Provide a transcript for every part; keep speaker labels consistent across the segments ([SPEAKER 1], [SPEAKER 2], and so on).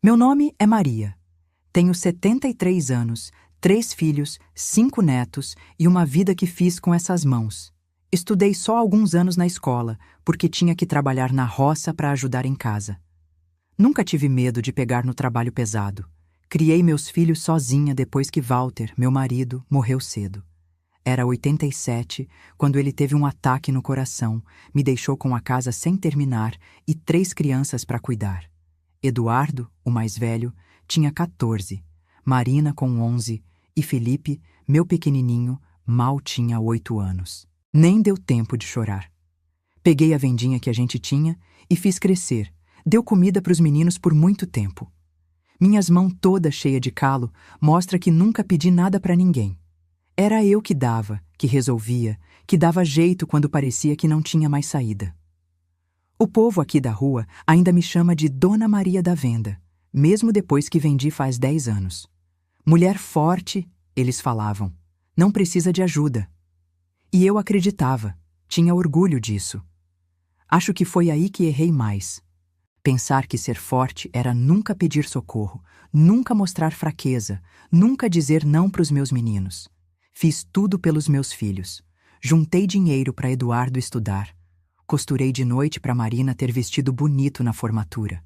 [SPEAKER 1] Meu nome é Maria. Tenho 73 anos, 3 filhos, 5 netos e uma vida que fiz com essas mãos. Estudei só alguns anos na escola, porque tinha que trabalhar na roça para ajudar em casa. Nunca tive medo de pegar no trabalho pesado. Criei meus filhos sozinha depois que Walter, meu marido, morreu cedo. Era 87, quando ele teve um ataque no coração, me deixou com a casa sem terminar e 3 crianças para cuidar. Eduardo, o mais velho, tinha 14, Marina com 11 e Felipe, meu pequenininho, mal tinha 8 anos. Nem deu tempo de chorar. Peguei a vendinha que a gente tinha e fiz crescer. Deu comida para os meninos por muito tempo. Minhas mãos todas cheias de calo mostra que nunca pedi nada para ninguém. Era eu que dava, que resolvia, que dava jeito quando parecia que não tinha mais saída. O povo aqui da rua ainda me chama de Dona Maria da Venda, mesmo depois que vendi faz 10 anos. Mulher forte, eles falavam, não precisa de ajuda. E eu acreditava, tinha orgulho disso. Acho que foi aí que errei mais. Pensar que ser forte era nunca pedir socorro, nunca mostrar fraqueza, nunca dizer não para os meus meninos. Fiz tudo pelos meus filhos. Juntei dinheiro para Eduardo estudar. Costurei de noite para Marina ter vestido bonito na formatura.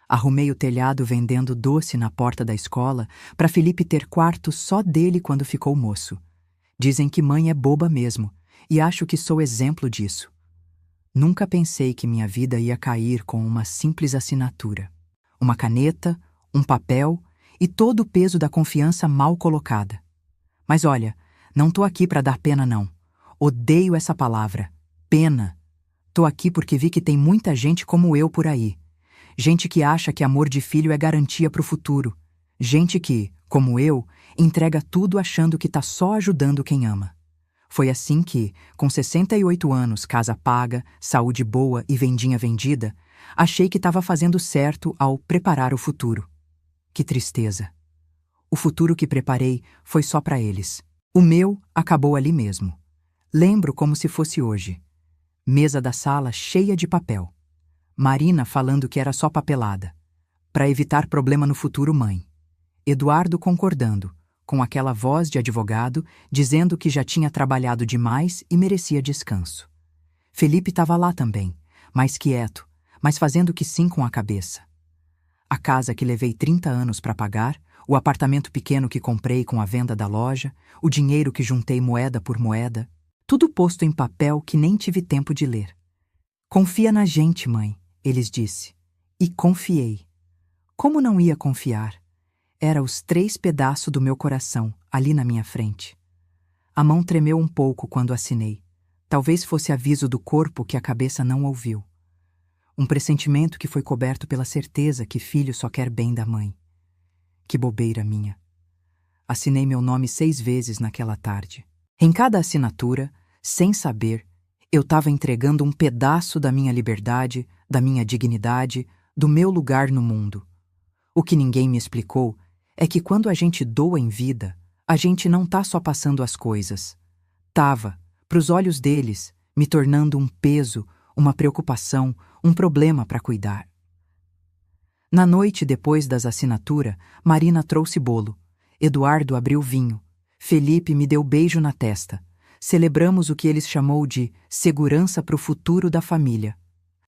[SPEAKER 1] Arrumei o telhado vendendo doce na porta da escola para Felipe ter quarto só dele quando ficou moço. Dizem que mãe é boba mesmo, e acho que sou exemplo disso. Nunca pensei que minha vida ia cair com uma simples assinatura. Uma caneta, um papel e todo o peso da confiança mal colocada. Mas olha, não tô aqui para dar pena não. Odeio essa palavra, pena. Tô aqui porque vi que tem muita gente como eu por aí. Gente que acha que amor de filho é garantia para o futuro. Gente que, como eu, entrega tudo achando que tá só ajudando quem ama. Foi assim que, com 68 anos, casa paga, saúde boa e vendinha vendida, achei que estava fazendo certo ao preparar o futuro. Que tristeza. O futuro que preparei foi só para eles. O meu acabou ali mesmo. Lembro como se fosse hoje. Mesa da sala cheia de papel. Marina falando que era só papelada. Para evitar problema no futuro, mãe. Eduardo concordando, com aquela voz de advogado, dizendo que já tinha trabalhado demais e merecia descanso. Felipe estava lá também, mais quieto, mas fazendo que sim com a cabeça. A casa que levei 30 anos para pagar, o apartamento pequeno que comprei com a venda da loja, o dinheiro que juntei moeda por moeda, tudo posto em papel que nem tive tempo de ler. Confia na gente, mãe, eles disse. E confiei. Como não ia confiar? Era os 3 pedaços do meu coração, ali na minha frente. A mão tremeu um pouco quando assinei. Talvez fosse aviso do corpo que a cabeça não ouviu. Um pressentimento que foi coberto pela certeza que filho só quer bem da mãe. Que bobeira minha. Assinei meu nome 6 vezes naquela tarde. Em cada assinatura, sem saber, eu estava entregando um pedaço da minha liberdade, da minha dignidade, do meu lugar no mundo. O que ninguém me explicou é que quando a gente doa em vida, a gente não tá só passando as coisas. Tava, pros olhos deles, me tornando um peso, uma preocupação, um problema para cuidar. Na noite depois das assinaturas, Marina trouxe bolo. Eduardo abriu vinho. Felipe me deu beijo na testa. Celebramos o que eles chamou de segurança para o futuro da família.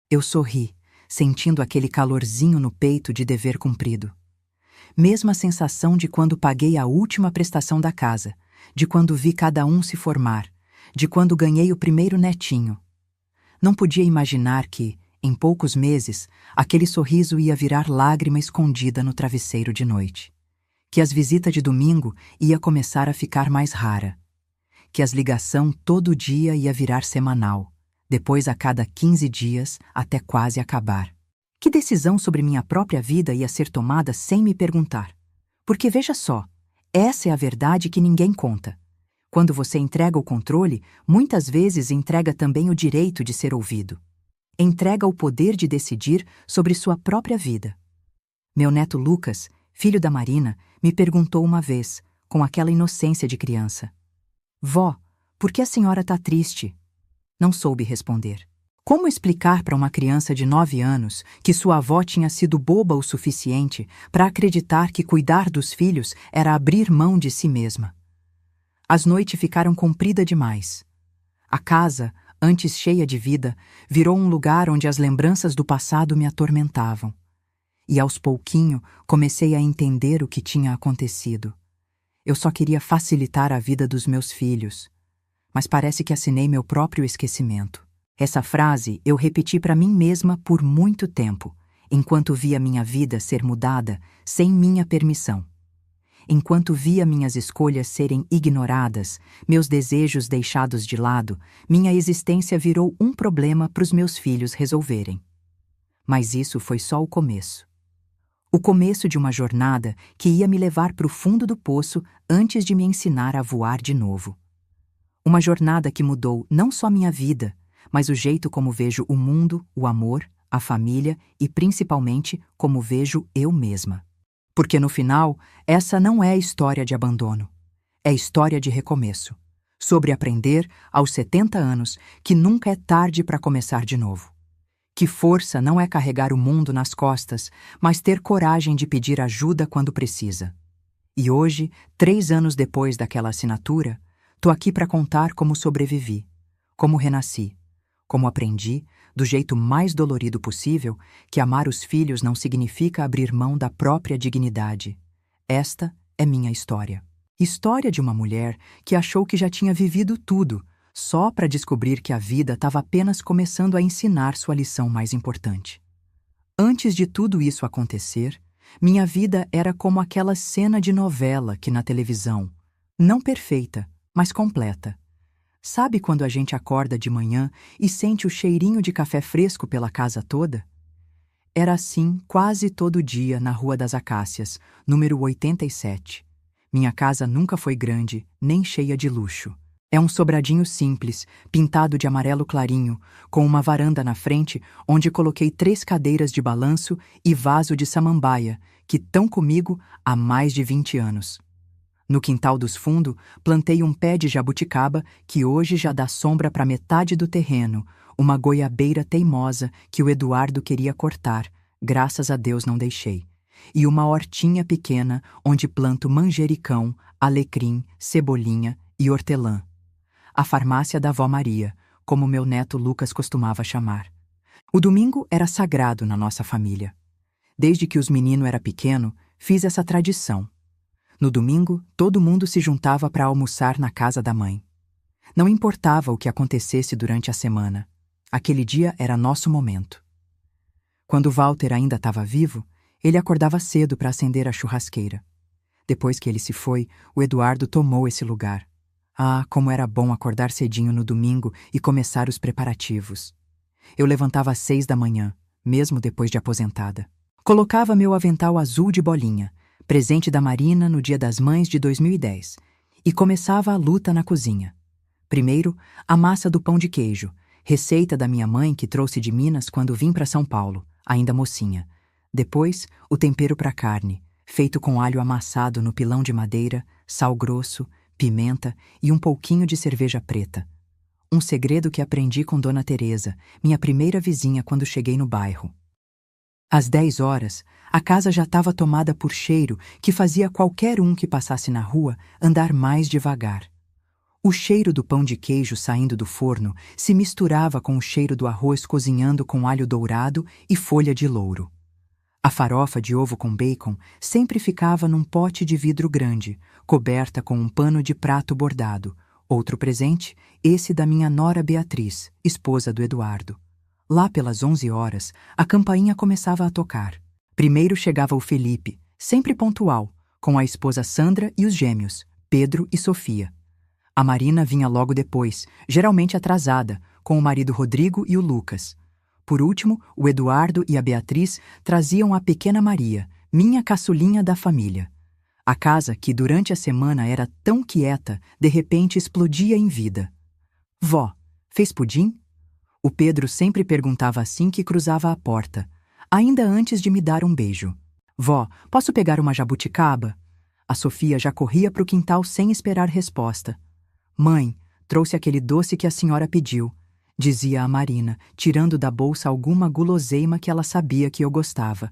[SPEAKER 1] Eu sorri, sentindo aquele calorzinho no peito de dever cumprido. Mesma sensação de quando paguei a última prestação da casa, de quando vi cada um se formar, de quando ganhei o primeiro netinho. Não podia imaginar que, em poucos meses, aquele sorriso ia virar lágrima escondida no travesseiro de noite. Que as visitas de domingo ia começar a ficar mais rara. Que as ligação todo dia ia virar semanal, depois a cada 15 dias até quase acabar. Que decisão sobre minha própria vida ia ser tomada sem me perguntar? Porque veja só, essa é a verdade que ninguém conta. Quando você entrega o controle, muitas vezes entrega também o direito de ser ouvido. Entrega o poder de decidir sobre sua própria vida. Meu neto Lucas, filho da Marina, me perguntou uma vez, com aquela inocência de criança: Vó, por que a senhora está triste? Não soube responder. Como explicar para uma criança de 9 anos que sua avó tinha sido boba o suficiente para acreditar que cuidar dos filhos era abrir mão de si mesma? As noites ficaram compridas demais. A casa, antes cheia de vida, virou um lugar onde as lembranças do passado me atormentavam. E aos pouquinho comecei a entender o que tinha acontecido. Eu só queria facilitar a vida dos meus filhos, mas parece que assinei meu próprio esquecimento. Essa frase eu repeti para mim mesma por muito tempo, enquanto via minha vida ser mudada sem minha permissão. Enquanto via minhas escolhas serem ignoradas, meus desejos deixados de lado, minha existência virou um problema para os meus filhos resolverem. Mas isso foi só o começo. O começo de uma jornada que ia me levar para o fundo do poço antes de me ensinar a voar de novo. Uma jornada que mudou não só minha vida, mas o jeito como vejo o mundo, o amor, a família e, principalmente, como vejo eu mesma. Porque, no final, essa não é história de abandono. É história de recomeço. Sobre aprender, aos 70 anos, que nunca é tarde para começar de novo. Que força não é carregar o mundo nas costas, mas ter coragem de pedir ajuda quando precisa. E hoje, 3 anos depois daquela assinatura, tô aqui para contar como sobrevivi, como renasci, como aprendi, do jeito mais dolorido possível, que amar os filhos não significa abrir mão da própria dignidade. Esta é minha história. História de uma mulher que achou que já tinha vivido tudo, só para descobrir que a vida estava apenas começando a ensinar sua lição mais importante. Antes de tudo isso acontecer, minha vida era como aquela cena de novela que na televisão, não perfeita, mas completa. Sabe quando a gente acorda de manhã e sente o cheirinho de café fresco pela casa toda? Era assim quase todo dia na Rua das Acácias, número 87. Minha casa nunca foi grande, nem cheia de luxo. É um sobradinho simples, pintado de amarelo clarinho, com uma varanda na frente onde coloquei 3 cadeiras de balanço e vaso de samambaia, que estão comigo há mais de 20 anos. No quintal dos fundos, plantei um pé de jabuticaba que hoje já dá sombra para metade do terreno, uma goiabeira teimosa que o Eduardo queria cortar, graças a Deus não deixei, e uma hortinha pequena onde planto manjericão, alecrim, cebolinha e hortelã. A farmácia da Vó Maria, como meu neto Lucas costumava chamar. O domingo era sagrado na nossa família. Desde que os meninos eram pequenos, fiz essa tradição. No domingo, todo mundo se juntava para almoçar na casa da mãe. Não importava o que acontecesse durante a semana. Aquele dia era nosso momento. Quando Walter ainda estava vivo, ele acordava cedo para acender a churrasqueira. Depois que ele se foi, o Eduardo tomou esse lugar. Ah, como era bom acordar cedinho no domingo e começar os preparativos. Eu levantava às 6 da manhã, mesmo depois de aposentada. Colocava meu avental azul de bolinha, presente da Marina no Dia das Mães de 2010, e começava a luta na cozinha. Primeiro, a massa do pão de queijo, receita da minha mãe que trouxe de Minas quando vim para São Paulo, ainda mocinha. Depois, o tempero para carne, feito com alho amassado no pilão de madeira, sal grosso, pimenta e um pouquinho de cerveja preta. Um segredo que aprendi com Dona Teresa, minha primeira vizinha quando cheguei no bairro. Às 10 horas, a casa já estava tomada por cheiro que fazia qualquer um que passasse na rua andar mais devagar. O cheiro do pão de queijo saindo do forno se misturava com o cheiro do arroz cozinhando com alho dourado e folha de louro. A farofa de ovo com bacon sempre ficava num pote de vidro grande, coberta com um pano de prato bordado. Outro presente, esse da minha nora Beatriz, esposa do Eduardo. Lá pelas 11 horas, a campainha começava a tocar. Primeiro chegava o Felipe, sempre pontual, com a esposa Sandra e os gêmeos, Pedro e Sofia. A Marina vinha logo depois, geralmente atrasada, com o marido Rodrigo e o Lucas. Por último, o Eduardo e a Beatriz traziam a pequena Maria, minha caçulinha da família. A casa, que durante a semana era tão quieta, de repente explodia em vida. Vó, fez pudim? O Pedro sempre perguntava assim que cruzava a porta, ainda antes de me dar um beijo. Vó, posso pegar uma jabuticaba? A Sofia já corria para o quintal sem esperar resposta. Mãe, trouxe aquele doce que a senhora pediu. dizia a Marina, tirando da bolsa alguma guloseima que ela sabia que eu gostava.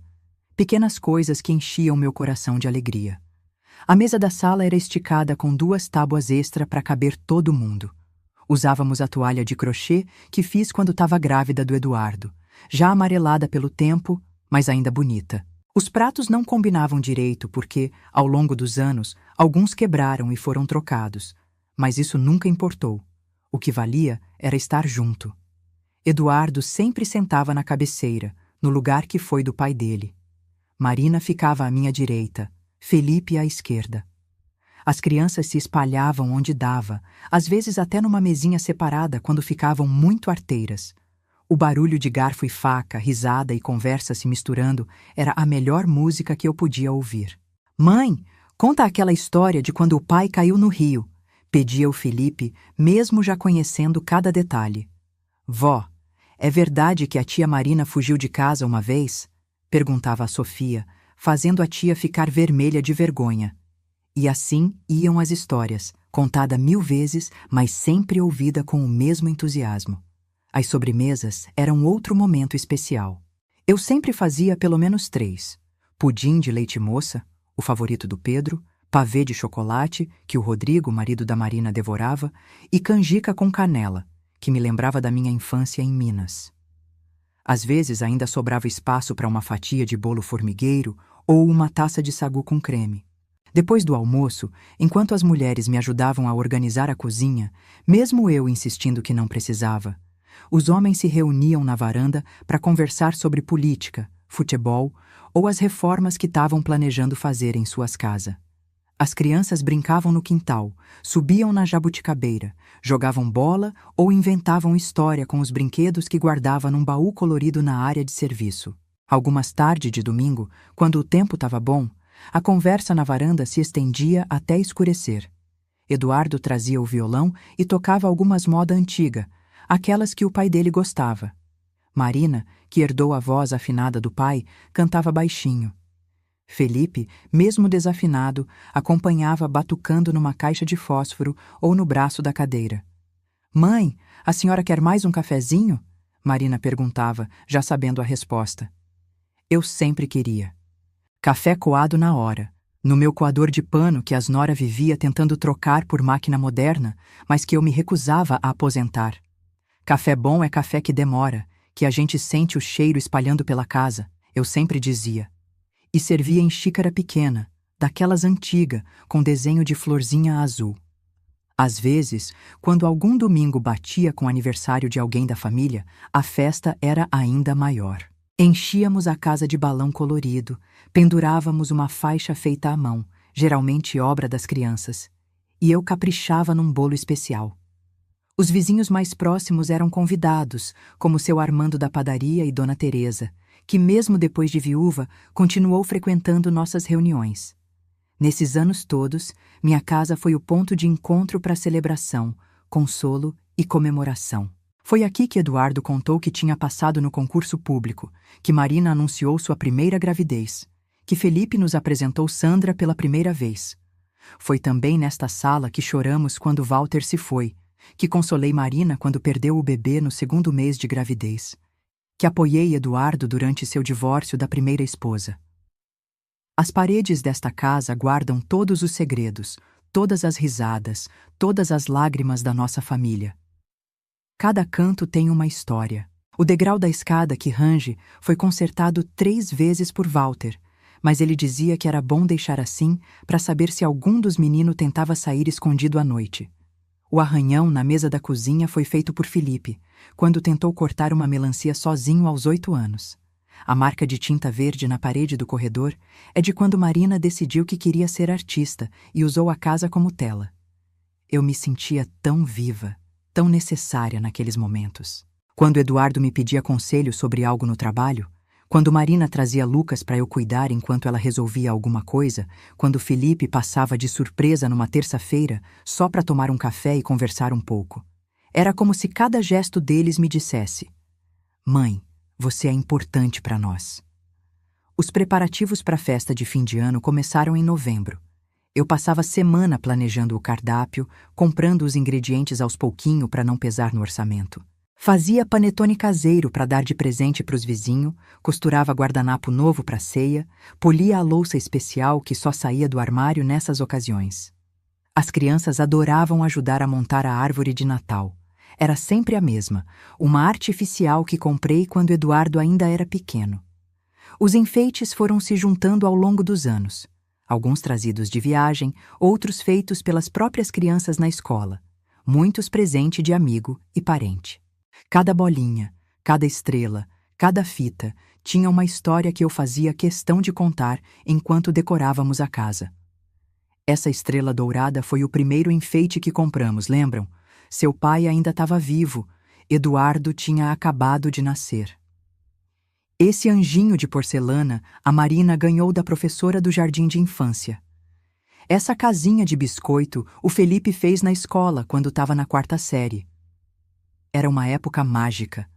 [SPEAKER 1] Pequenas coisas que enchiam meu coração de alegria. A mesa da sala era esticada com 2 tábuas extra para caber todo mundo. Usávamos a toalha de crochê que fiz quando estava grávida do Eduardo, já amarelada pelo tempo, mas ainda bonita. Os pratos não combinavam direito porque, ao longo dos anos, alguns quebraram e foram trocados, mas isso nunca importou. O que valia era estar junto. Eduardo sempre sentava na cabeceira, no lugar que foi do pai dele. Marina ficava à minha direita, Felipe à esquerda. As crianças se espalhavam onde dava, às vezes até numa mesinha separada quando ficavam muito arteiras. O barulho de garfo e faca, risada e conversa se misturando era a melhor música que eu podia ouvir. "Mãe, conta aquela história de quando o pai caiu no rio", pedia o Felipe, mesmo já conhecendo cada detalhe. "Vó, é verdade que a tia Marina fugiu de casa uma vez?", perguntava a Sofia, fazendo a tia ficar vermelha de vergonha. E assim iam as histórias, contada 1000 vezes, mas sempre ouvida com o mesmo entusiasmo. As sobremesas eram outro momento especial. Eu sempre fazia pelo menos 3. Pudim de leite moça, o favorito do Pedro, pavê de chocolate, que o Rodrigo, marido da Marina, devorava, e canjica com canela, que me lembrava da minha infância em Minas. Às vezes ainda sobrava espaço para uma fatia de bolo formigueiro ou uma taça de sagu com creme. Depois do almoço, enquanto as mulheres me ajudavam a organizar a cozinha, mesmo eu insistindo que não precisava, os homens se reuniam na varanda para conversar sobre política, futebol ou as reformas que estavam planejando fazer em suas casas. As crianças brincavam no quintal, subiam na jabuticabeira, jogavam bola ou inventavam história com os brinquedos que guardava num baú colorido na área de serviço. Algumas tardes de domingo, quando o tempo estava bom, a conversa na varanda se estendia até escurecer. Eduardo trazia o violão e tocava algumas moda antiga, aquelas que o pai dele gostava. Marina, que herdou a voz afinada do pai, cantava baixinho. Felipe, mesmo desafinado, acompanhava batucando numa caixa de fósforo ou no braço da cadeira. "Mãe, a senhora quer mais um cafezinho?", Marina perguntava, já sabendo a resposta. Eu sempre queria. Café coado na hora, no meu coador de pano que as nora vivia tentando trocar por máquina moderna, mas que eu me recusava a aposentar. Café bom é café que demora, que a gente sente o cheiro espalhando pela casa, eu sempre dizia. E servia em xícara pequena, daquelas antiga, com desenho de florzinha azul. Às vezes, quando algum domingo batia com o aniversário de alguém da família, a festa era ainda maior. Enchíamos a casa de balão colorido, pendurávamos uma faixa feita à mão, geralmente obra das crianças, e eu caprichava num bolo especial. Os vizinhos mais próximos eram convidados, como seu Armando da padaria e Dona Teresa, que mesmo depois de viúva, continuou frequentando nossas reuniões. Nesses anos todos, minha casa foi o ponto de encontro para celebração, consolo e comemoração. Foi aqui que Eduardo contou que tinha passado no concurso público, que Marina anunciou sua primeira gravidez, que Felipe nos apresentou Sandra pela primeira vez. Foi também nesta sala que choramos quando Walter se foi, que consolei Marina quando perdeu o bebê no 2º mês de gravidez, que apoiei Eduardo durante seu divórcio da primeira esposa. As paredes desta casa guardam todos os segredos, todas as risadas, todas as lágrimas da nossa família. Cada canto tem uma história. O degrau da escada que range foi consertado 3 vezes por Walter, mas ele dizia que era bom deixar assim para saber se algum dos meninos tentava sair escondido à noite. O arranhão na mesa da cozinha foi feito por Felipe, quando tentou cortar uma melancia sozinho aos 8 anos. A marca de tinta verde na parede do corredor é de quando Marina decidiu que queria ser artista e usou a casa como tela. Eu me sentia tão viva, tão necessária naqueles momentos. Quando Eduardo me pedia conselho sobre algo no trabalho, quando Marina trazia Lucas para eu cuidar enquanto ela resolvia alguma coisa, quando Felipe passava de surpresa numa terça-feira só para tomar um café e conversar um pouco. Era como se cada gesto deles me dissesse: "Mãe, você é importante para nós." Os preparativos para a festa de fim de ano começaram em novembro. Eu passava semana planejando o cardápio, comprando os ingredientes aos pouquinho para não pesar no orçamento. Fazia panetone caseiro para dar de presente para os vizinhos, costurava guardanapo novo para ceia, polia a louça especial que só saía do armário nessas ocasiões. As crianças adoravam ajudar a montar a árvore de Natal. Era sempre a mesma, uma artificial que comprei quando Eduardo ainda era pequeno. Os enfeites foram se juntando ao longo dos anos. Alguns trazidos de viagem, outros feitos pelas próprias crianças na escola. Muitos presente de amigo e parente. Cada bolinha, cada estrela, cada fita tinha uma história que eu fazia questão de contar enquanto decorávamos a casa. Essa estrela dourada foi o primeiro enfeite que compramos, lembram? Seu pai ainda estava vivo. Eduardo tinha acabado de nascer. Esse anjinho de porcelana a Marina ganhou da professora do jardim de infância. Essa casinha de biscoito o Felipe fez na escola quando estava na 4ª série. Era uma época mágica.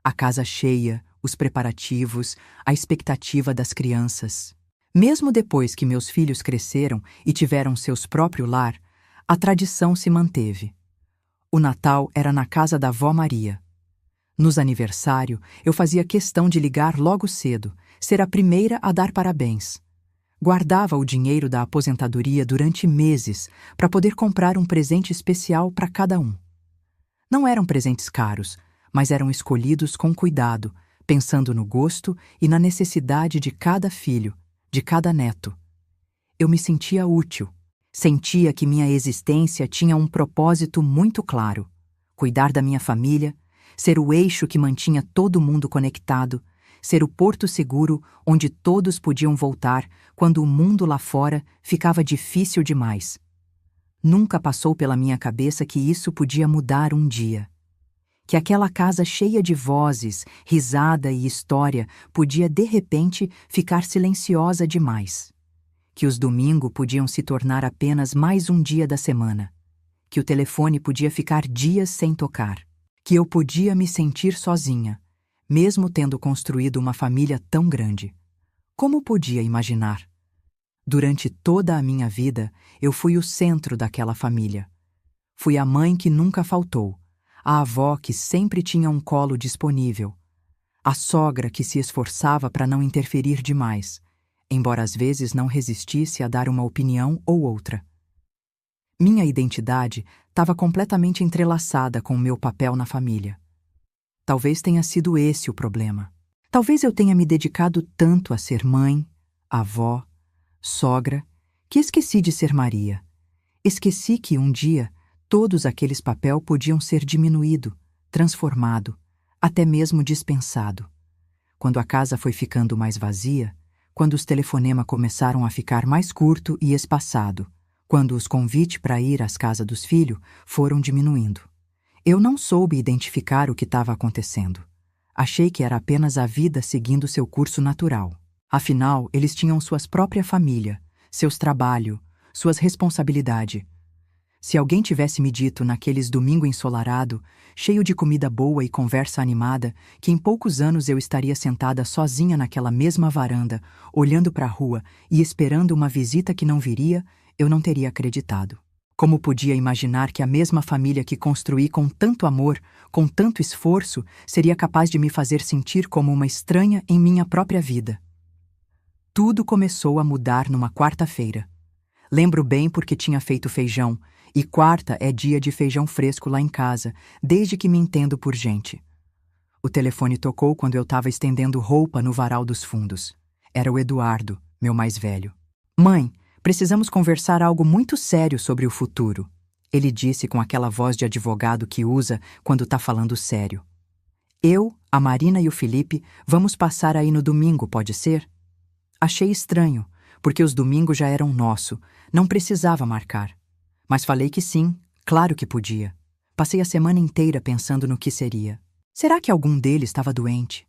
[SPEAKER 1] A casa cheia, os preparativos, a expectativa das crianças. Mesmo depois que meus filhos cresceram e tiveram seus próprios lar, a tradição se manteve. O Natal era na casa da avó Maria. Nos aniversários, eu fazia questão de ligar logo cedo, ser a primeira a dar parabéns. Guardava o dinheiro da aposentadoria durante meses para poder comprar um presente especial para cada um. Não eram presentes caros, mas eram escolhidos com cuidado, pensando no gosto e na necessidade de cada filho, de cada neto. Eu me sentia útil. Sentia que minha existência tinha um propósito muito claro: cuidar da minha família, ser o eixo que mantinha todo mundo conectado, ser o porto seguro onde todos podiam voltar quando o mundo lá fora ficava difícil demais. Nunca passou pela minha cabeça que isso podia mudar um dia. Que aquela casa cheia de vozes, risada e história podia de repente ficar silenciosa demais. Que os domingos podiam se tornar apenas mais um dia da semana. Que o telefone podia ficar dias sem tocar. Que eu podia me sentir sozinha, mesmo tendo construído uma família tão grande. Como podia imaginar? Durante toda a minha vida, eu fui o centro daquela família. Fui a mãe que nunca faltou, a avó que sempre tinha um colo disponível, a sogra que se esforçava para não interferir demais, embora às vezes não resistisse a dar uma opinião ou outra. Minha identidade estava completamente entrelaçada com o meu papel na família. Talvez tenha sido esse o problema. Talvez eu tenha me dedicado tanto a ser mãe, avó, sogra, que esqueci de ser Maria. Esqueci que um dia todos aqueles papéis podiam ser diminuído, transformado, até mesmo dispensado. Quando a casa foi ficando mais vazia, quando os telefonemas começaram a ficar mais curto e espaçado, quando os convites para ir às casas dos filhos foram diminuindo. Eu não soube identificar o que estava acontecendo. Achei que era apenas a vida seguindo seu curso natural. Afinal, eles tinham suas próprias famílias, seus trabalhos, suas responsabilidades. Se alguém tivesse me dito naqueles domingos ensolarados, cheio de comida boa e conversa animada, que em poucos anos eu estaria sentada sozinha naquela mesma varanda, olhando para a rua e esperando uma visita que não viria, eu não teria acreditado. Como podia imaginar que a mesma família que construí com tanto amor, com tanto esforço, seria capaz de me fazer sentir como uma estranha em minha própria vida? Tudo começou a mudar numa quarta-feira. Lembro bem porque tinha feito feijão, e quarta é dia de feijão fresco lá em casa, desde que me entendo por gente. O telefone tocou quando eu estava estendendo roupa no varal dos fundos. Era o Eduardo, meu mais velho. "Mãe, precisamos conversar algo muito sério sobre o futuro", ele disse com aquela voz de advogado que usa quando está falando sério. "Eu, a Marina e o Felipe vamos passar aí no domingo, pode ser?" Achei estranho, porque os domingos já eram nosso, não precisava marcar. Mas falei que sim, claro que podia. Passei a semana inteira pensando no que seria. Será que algum deles estava doente?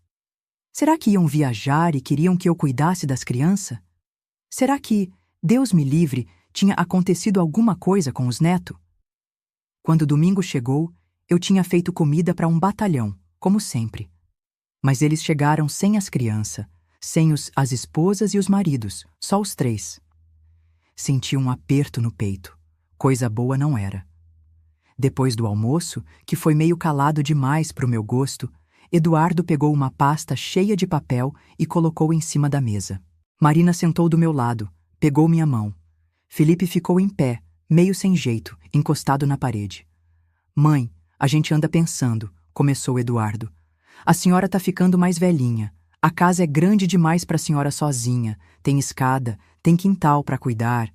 [SPEAKER 1] Será que iam viajar e queriam que eu cuidasse das crianças? Será que, Deus me livre, tinha acontecido alguma coisa com os netos? Quando o domingo chegou, eu tinha feito comida para um batalhão, como sempre. Mas eles chegaram sem as crianças, sem as esposas e os maridos, só os 3. Senti um aperto no peito. Coisa boa não era. Depois do almoço, que foi meio calado demais para o meu gosto, Eduardo pegou uma pasta cheia de papel e colocou em cima da mesa. Marina sentou do meu lado, pegou minha mão. Felipe ficou em pé, meio sem jeito, encostado na parede. Mãe, a gente anda pensando, começou Eduardo. A senhora tá ficando mais velhinha. A casa é grande demais para a senhora sozinha. Tem escada, tem quintal para cuidar.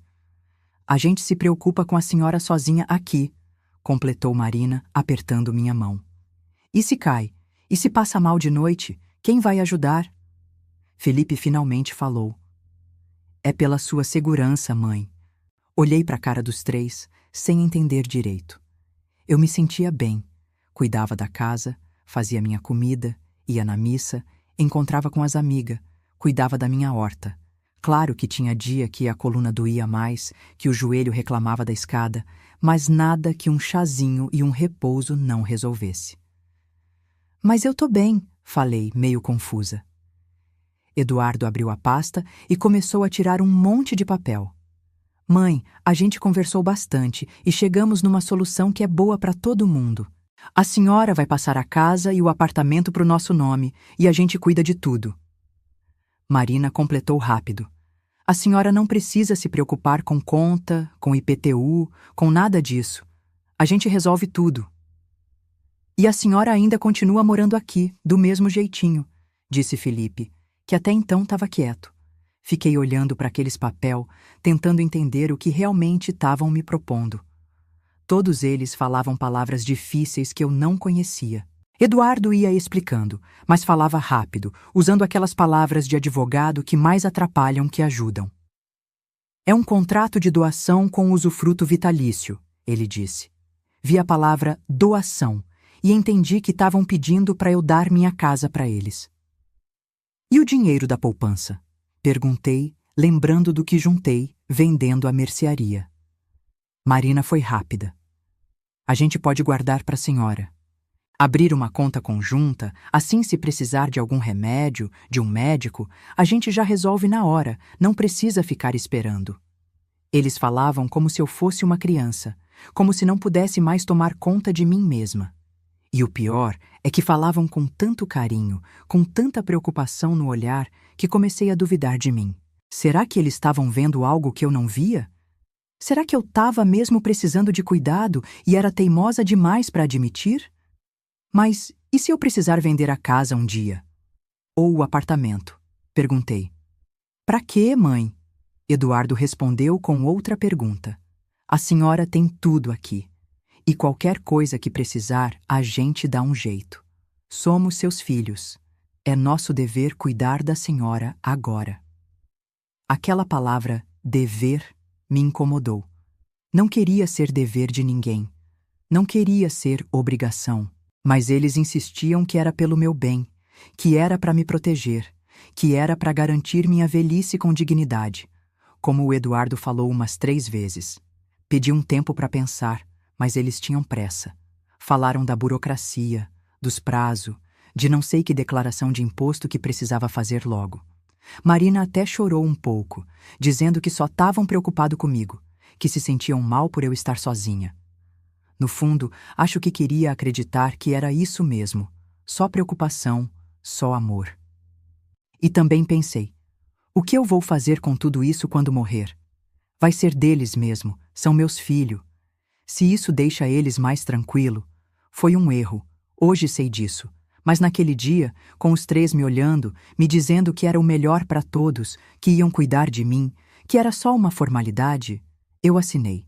[SPEAKER 1] A gente se preocupa com a senhora sozinha aqui, completou Marina, apertando minha mão. E se cai? E se passa mal de noite? Quem vai ajudar? Felipe finalmente falou. É pela sua segurança, mãe. Olhei para a cara dos três, sem entender direito. Eu me sentia bem. Cuidava da casa, fazia minha comida, ia na missa, encontrava com as amigas, cuidava da minha horta. Claro que tinha dia que a coluna doía mais, que o joelho reclamava da escada, mas nada que um chazinho e um repouso não resolvesse. Mas eu tô bem, falei, meio confusa. Eduardo abriu a pasta e começou a tirar um monte de papel. Mãe, a gente conversou bastante e chegamos numa solução que é boa para todo mundo. A senhora vai passar a casa e o apartamento para o nosso nome e a gente cuida de tudo. Marina completou rápido. A senhora não precisa se preocupar com conta, com IPTU, com nada disso. A gente resolve tudo. E a senhora ainda continua morando aqui, do mesmo jeitinho, disse Felipe, que até então estava quieto. Fiquei olhando para aqueles papel, tentando entender o que realmente estavam me propondo. Todos eles falavam palavras difíceis que eu não conhecia. Eduardo ia explicando, mas falava rápido, usando aquelas palavras de advogado que mais atrapalham que ajudam. É um contrato de doação com usufruto vitalício, ele disse. Vi a palavra doação e entendi que estavam pedindo para eu dar minha casa para eles. E o dinheiro da poupança? Perguntei, lembrando do que juntei, vendendo a mercearia. Marina foi rápida. A gente pode guardar para a senhora. Abrir uma conta conjunta, assim se precisar de algum remédio, de um médico, a gente já resolve na hora, não precisa ficar esperando. Eles falavam como se eu fosse uma criança, como se não pudesse mais tomar conta de mim mesma. E o pior é que falavam com tanto carinho, com tanta preocupação no olhar, que comecei a duvidar de mim. Será que eles estavam vendo algo que eu não via? Será que eu estava mesmo precisando de cuidado e era teimosa demais para admitir? Mas e se eu precisar vender a casa um dia? Ou o apartamento? Perguntei. Pra quê, mãe? Eduardo respondeu com outra pergunta. A senhora tem tudo aqui. E qualquer coisa que precisar, a gente dá um jeito. Somos seus filhos. É nosso dever cuidar da senhora agora. Aquela palavra, dever, me incomodou. Não queria ser dever de ninguém. Não queria ser obrigação. Mas eles insistiam que era pelo meu bem, que era para me proteger, que era para garantir minha velhice com dignidade, como o Eduardo falou umas 3 vezes. Pedi um tempo para pensar, mas eles tinham pressa. Falaram da burocracia, dos prazos, de não sei que declaração de imposto que precisava fazer logo. Marina até chorou um pouco, dizendo que só estavam preocupados comigo, que se sentiam mal por eu estar sozinha. No fundo, acho que queria acreditar que era isso mesmo, só preocupação, só amor. E também pensei, o que eu vou fazer com tudo isso quando morrer? Vai ser deles mesmo, são meus filhos. Se isso deixa eles mais tranquilo, foi um erro, hoje sei disso, mas naquele dia, com os 3 me olhando, me dizendo que era o melhor para todos, que iam cuidar de mim, que era só uma formalidade, eu assinei.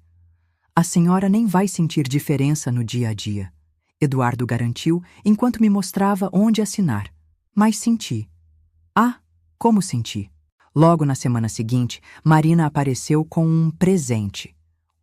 [SPEAKER 1] A senhora nem vai sentir diferença no dia a dia, Eduardo garantiu enquanto me mostrava onde assinar. Mas senti. Ah, como senti? Logo na semana seguinte, Marina apareceu com um presente.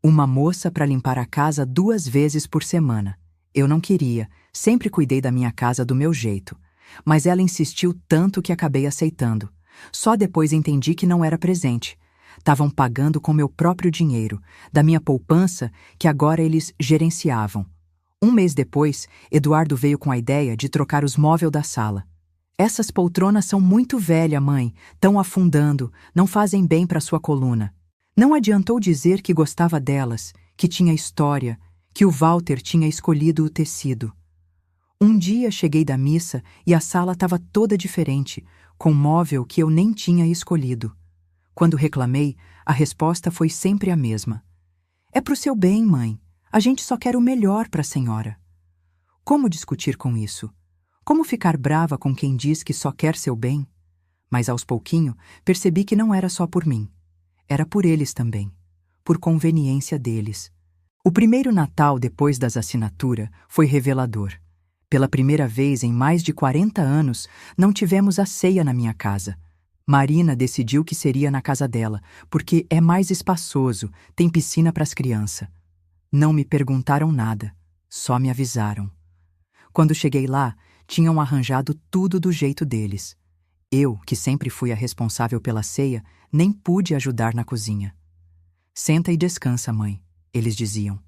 [SPEAKER 1] Uma moça para limpar a casa 2 vezes por semana. Eu não queria, sempre cuidei da minha casa do meu jeito. Mas ela insistiu tanto que acabei aceitando. Só depois entendi que não era presente. Estavam pagando com meu próprio dinheiro, da minha poupança, que agora eles gerenciavam. 1 mês depois, Eduardo veio com a ideia de trocar os móveis da sala. Essas poltronas são muito velhas, mãe, tão afundando, não fazem bem para sua coluna. Não adiantou dizer que gostava delas, que tinha história, que o Walter tinha escolhido o tecido. Um dia cheguei da missa e a sala estava toda diferente, com um móvel que eu nem tinha escolhido. Quando reclamei, a resposta foi sempre a mesma. É pro seu bem, mãe. A gente só quer o melhor para a senhora. Como discutir com isso? Como ficar brava com quem diz que só quer seu bem? Mas aos pouquinho percebi que não era só por mim. Era por eles também. Por conveniência deles. O primeiro Natal depois das assinaturas foi revelador. Pela primeira vez em mais de 40 anos, não tivemos a ceia na minha casa. Marina decidiu que seria na casa dela, porque é mais espaçoso, tem piscina para as crianças. Não me perguntaram nada, só me avisaram. Quando cheguei lá, tinham arranjado tudo do jeito deles. Eu, que sempre fui a responsável pela ceia, nem pude ajudar na cozinha. Senta e descansa, mãe, eles diziam.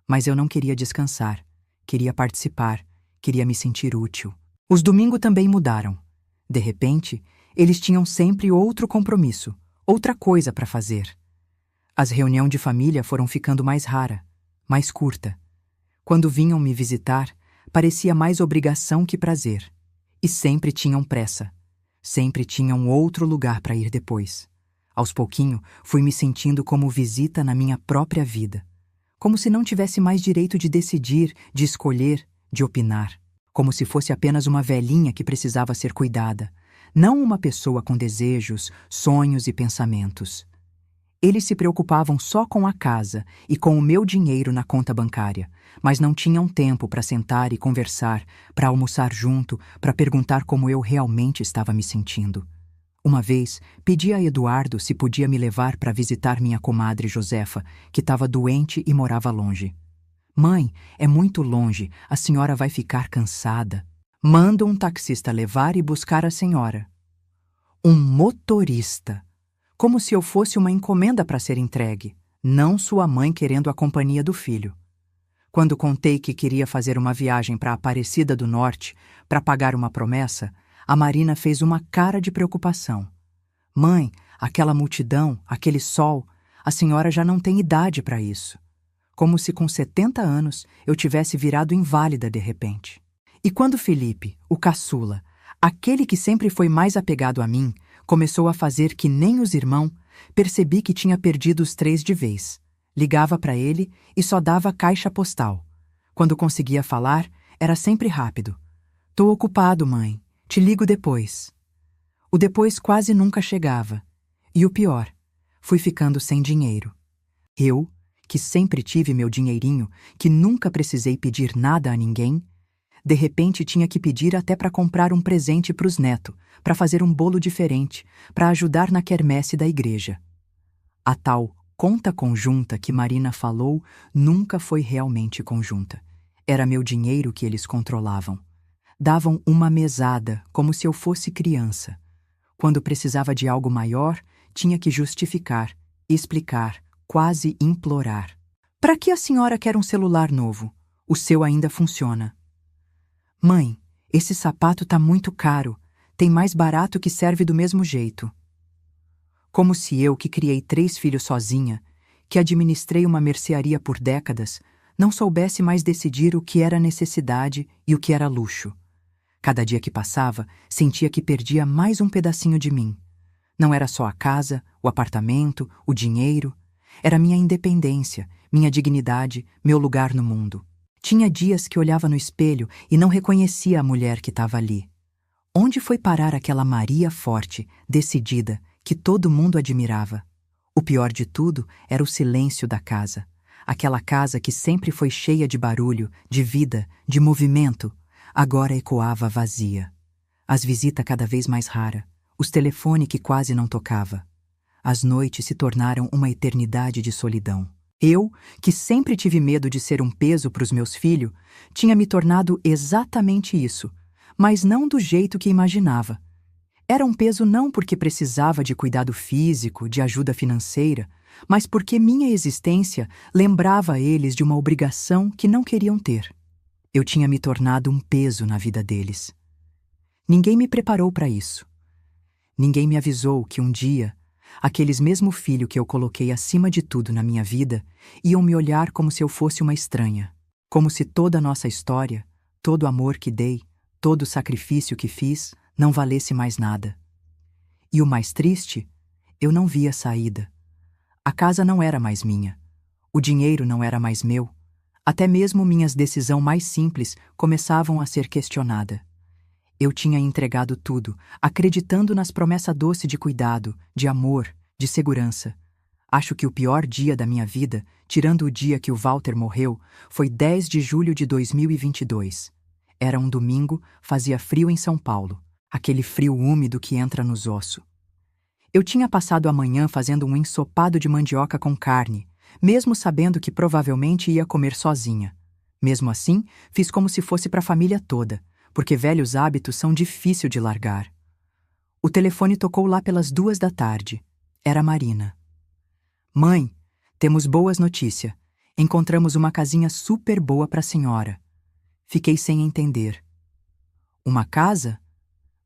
[SPEAKER 1] Mas eu não queria descansar, queria participar, queria me sentir útil. Os domingos também mudaram. De repente, eles tinham sempre outro compromisso, outra coisa para fazer. As reuniões de família foram ficando mais rara, mais curta. Quando vinham me visitar, parecia mais obrigação que prazer. E sempre tinham pressa. Sempre tinham outro lugar para ir depois. Aos pouquinho, fui me sentindo como visita na minha própria vida. Como se não tivesse mais direito de decidir, de escolher, de opinar. Como se fosse apenas uma velhinha que precisava ser cuidada. Não uma pessoa com desejos, sonhos e pensamentos. Eles se preocupavam só com a casa e com o meu dinheiro na conta bancária, mas não tinham tempo para sentar e conversar, para almoçar junto, para perguntar como eu realmente estava me sentindo. Uma vez, pedi a Eduardo se podia me levar para visitar minha comadre Josefa, que estava doente e morava longe. Mãe, é muito longe, a senhora vai ficar cansada. Manda um taxista levar e buscar a senhora. Um motorista. Como se eu fosse uma encomenda para ser entregue, não sua mãe querendo a companhia do filho. Quando contei que queria fazer uma viagem para Aparecida do Norte para pagar uma promessa, a Marina fez uma cara de preocupação. Mãe, aquela multidão, aquele sol, a senhora já não tem idade para isso. Como se com 70 anos eu tivesse virado inválida de repente. E quando Felipe, o caçula, aquele que sempre foi mais apegado a mim, começou a fazer que nem os irmãos, percebi que tinha perdido os 3 de vez. Ligava para ele e só dava caixa postal. Quando conseguia falar, era sempre rápido. Tô ocupado, mãe. Te ligo depois. O depois quase nunca chegava. E o pior, fui ficando sem dinheiro. Eu, que sempre tive meu dinheirinho, que nunca precisei pedir nada a ninguém, de repente tinha que pedir até para comprar um presente para os netos, para fazer um bolo diferente, para ajudar na quermesse da igreja. A tal conta conjunta que Marina falou nunca foi realmente conjunta. Era meu dinheiro que eles controlavam. Davam uma mesada, como se eu fosse criança. Quando precisava de algo maior, tinha que justificar, explicar, quase implorar. Para que a senhora quer um celular novo? O seu ainda funciona. Mãe, esse sapato tá muito caro. Tem mais barato que serve do mesmo jeito. Como se eu, que criei 3 filhos sozinha, que administrei uma mercearia por décadas, não soubesse mais decidir o que era necessidade e o que era luxo. Cada dia que passava, sentia que perdia mais um pedacinho de mim. Não era só a casa, o apartamento, o dinheiro. Era minha independência, minha dignidade, meu lugar no mundo. Tinha dias que olhava no espelho e não reconhecia a mulher que estava ali. Onde foi parar aquela Maria forte, decidida, que todo mundo admirava? O pior de tudo era o silêncio da casa. Aquela casa que sempre foi cheia de barulho, de vida, de movimento, agora ecoava vazia. As visitas cada vez mais raras, os telefones que quase não tocava. As noites se tornaram uma eternidade de solidão. Eu, que sempre tive medo de ser um peso para os meus filhos, tinha me tornado exatamente isso, mas não do jeito que imaginava. Era um peso não porque precisava de cuidado físico, de ajuda financeira, mas porque minha existência lembrava a eles de uma obrigação que não queriam ter. Eu tinha me tornado um peso na vida deles. Ninguém me preparou para isso. Ninguém me avisou que um dia, aqueles mesmo filho que eu coloquei acima de tudo na minha vida, iam me olhar como se eu fosse uma estranha. Como se toda a nossa história, todo o amor que dei, todo o sacrifício que fiz, não valesse mais nada. E o mais triste, eu não via saída. A casa não era mais minha. O dinheiro não era mais meu. Até mesmo minhas decisões mais simples começavam a ser questionadas. Eu tinha entregado tudo, acreditando nas promessas doces de cuidado, de amor, de segurança. Acho que o pior dia da minha vida, tirando o dia que o Walter morreu, foi 10 de julho de 2022. Era um domingo, fazia frio em São Paulo, aquele frio úmido que entra nos ossos. Eu tinha passado a manhã fazendo um ensopado de mandioca com carne, mesmo sabendo que provavelmente ia comer sozinha. Mesmo assim, fiz como se fosse para a família toda, porque velhos hábitos são difíceis de largar. O telefone tocou lá pelas 2 da tarde. Era a Marina. Mãe, temos boas notícias. Encontramos uma casinha super boa para a senhora. Fiquei sem entender. Uma casa?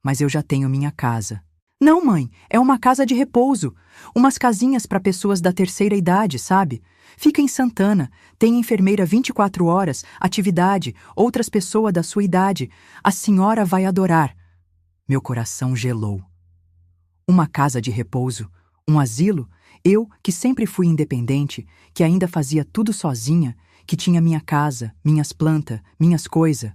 [SPEAKER 1] Mas eu já tenho minha casa. Não, mãe, é uma casa de repouso. Umas casinhas para pessoas da terceira idade, sabe? Fica em Santana, tem enfermeira 24 horas, atividade, outras pessoas da sua idade. A senhora vai adorar. Meu coração gelou. Uma casa de repouso? Um asilo? Eu, que sempre fui independente, que ainda fazia tudo sozinha, que tinha minha casa, minhas plantas, minhas coisas.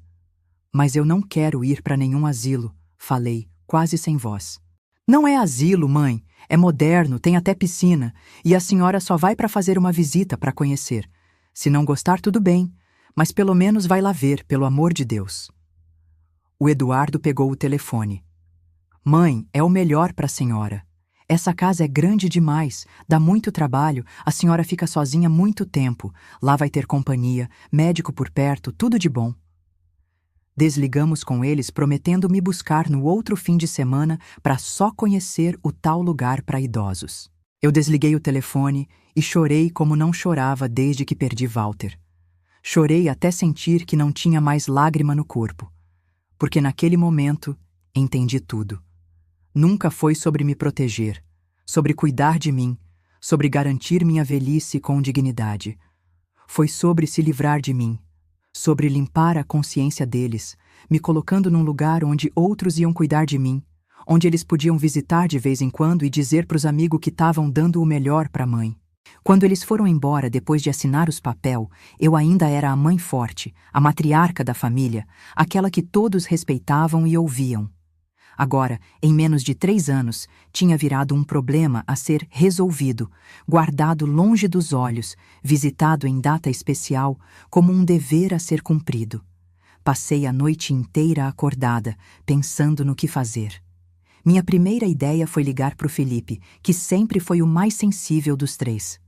[SPEAKER 1] Mas eu não quero ir para nenhum asilo, falei, quase sem voz. Não é asilo, mãe. É moderno, tem até piscina, e a senhora só vai para fazer uma visita para conhecer. Se não gostar, tudo bem, mas pelo menos vai lá ver, pelo amor de Deus. O Eduardo pegou o telefone. Mãe, é o melhor para a senhora. Essa casa é grande demais, dá muito trabalho, a senhora fica sozinha muito tempo. Lá vai ter companhia, médico por perto, tudo de bom. Desligamos com eles prometendo me buscar no outro fim de semana para só conhecer o tal lugar para idosos. Eu desliguei o telefone e chorei como não chorava desde que perdi Walter. Chorei até sentir que não tinha mais lágrima no corpo, porque naquele momento entendi tudo. Nunca foi sobre me proteger, sobre cuidar de mim, sobre garantir minha velhice com dignidade. Foi sobre se livrar de mim, sobre limpar a consciência deles, me colocando num lugar onde outros iam cuidar de mim, onde eles podiam visitar de vez em quando e dizer para os amigos que estavam dando o melhor para a mãe. Quando eles foram embora depois de assinar os papel, eu ainda era a mãe forte, a matriarca da família, aquela que todos respeitavam e ouviam. Agora, em menos de 3 anos, tinha virado um problema a ser resolvido, guardado longe dos olhos, visitado em data especial, como um dever a ser cumprido. Passei a noite inteira acordada, pensando no que fazer. Minha primeira ideia foi ligar para o Felipe, que sempre foi o mais sensível dos 3.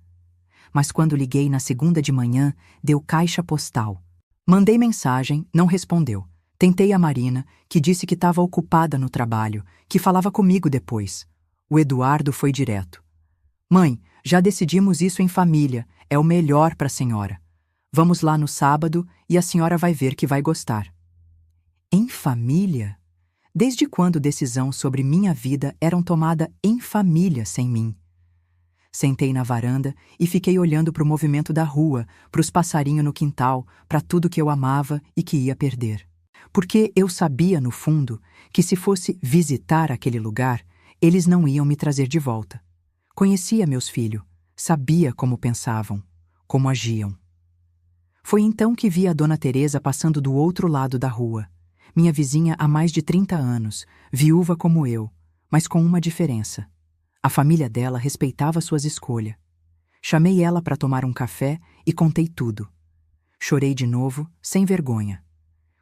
[SPEAKER 1] Mas quando liguei na segunda de manhã, deu caixa postal. Mandei mensagem, não respondeu. Tentei a Marina, que disse que estava ocupada no trabalho, que falava comigo depois. O Eduardo foi direto. Mãe, já decidimos isso em família, é o melhor para a senhora. Vamos lá no sábado e a senhora vai ver que vai gostar. Em família? Desde quando decisão sobre minha vida eram tomada em família sem mim? Sentei na varanda e fiquei olhando para o movimento da rua, para os passarinhos no quintal, para tudo que eu amava e que ia perder. Porque eu sabia, no fundo, que se fosse visitar aquele lugar, eles não iam me trazer de volta. Conhecia meus filhos, sabia como pensavam, como agiam. Foi então que vi a Dona Teresa passando do outro lado da rua, minha vizinha há mais de 30 anos, viúva como eu, mas com uma diferença. A família dela respeitava suas escolhas. Chamei ela para tomar um café e contei tudo. Chorei de novo, sem vergonha.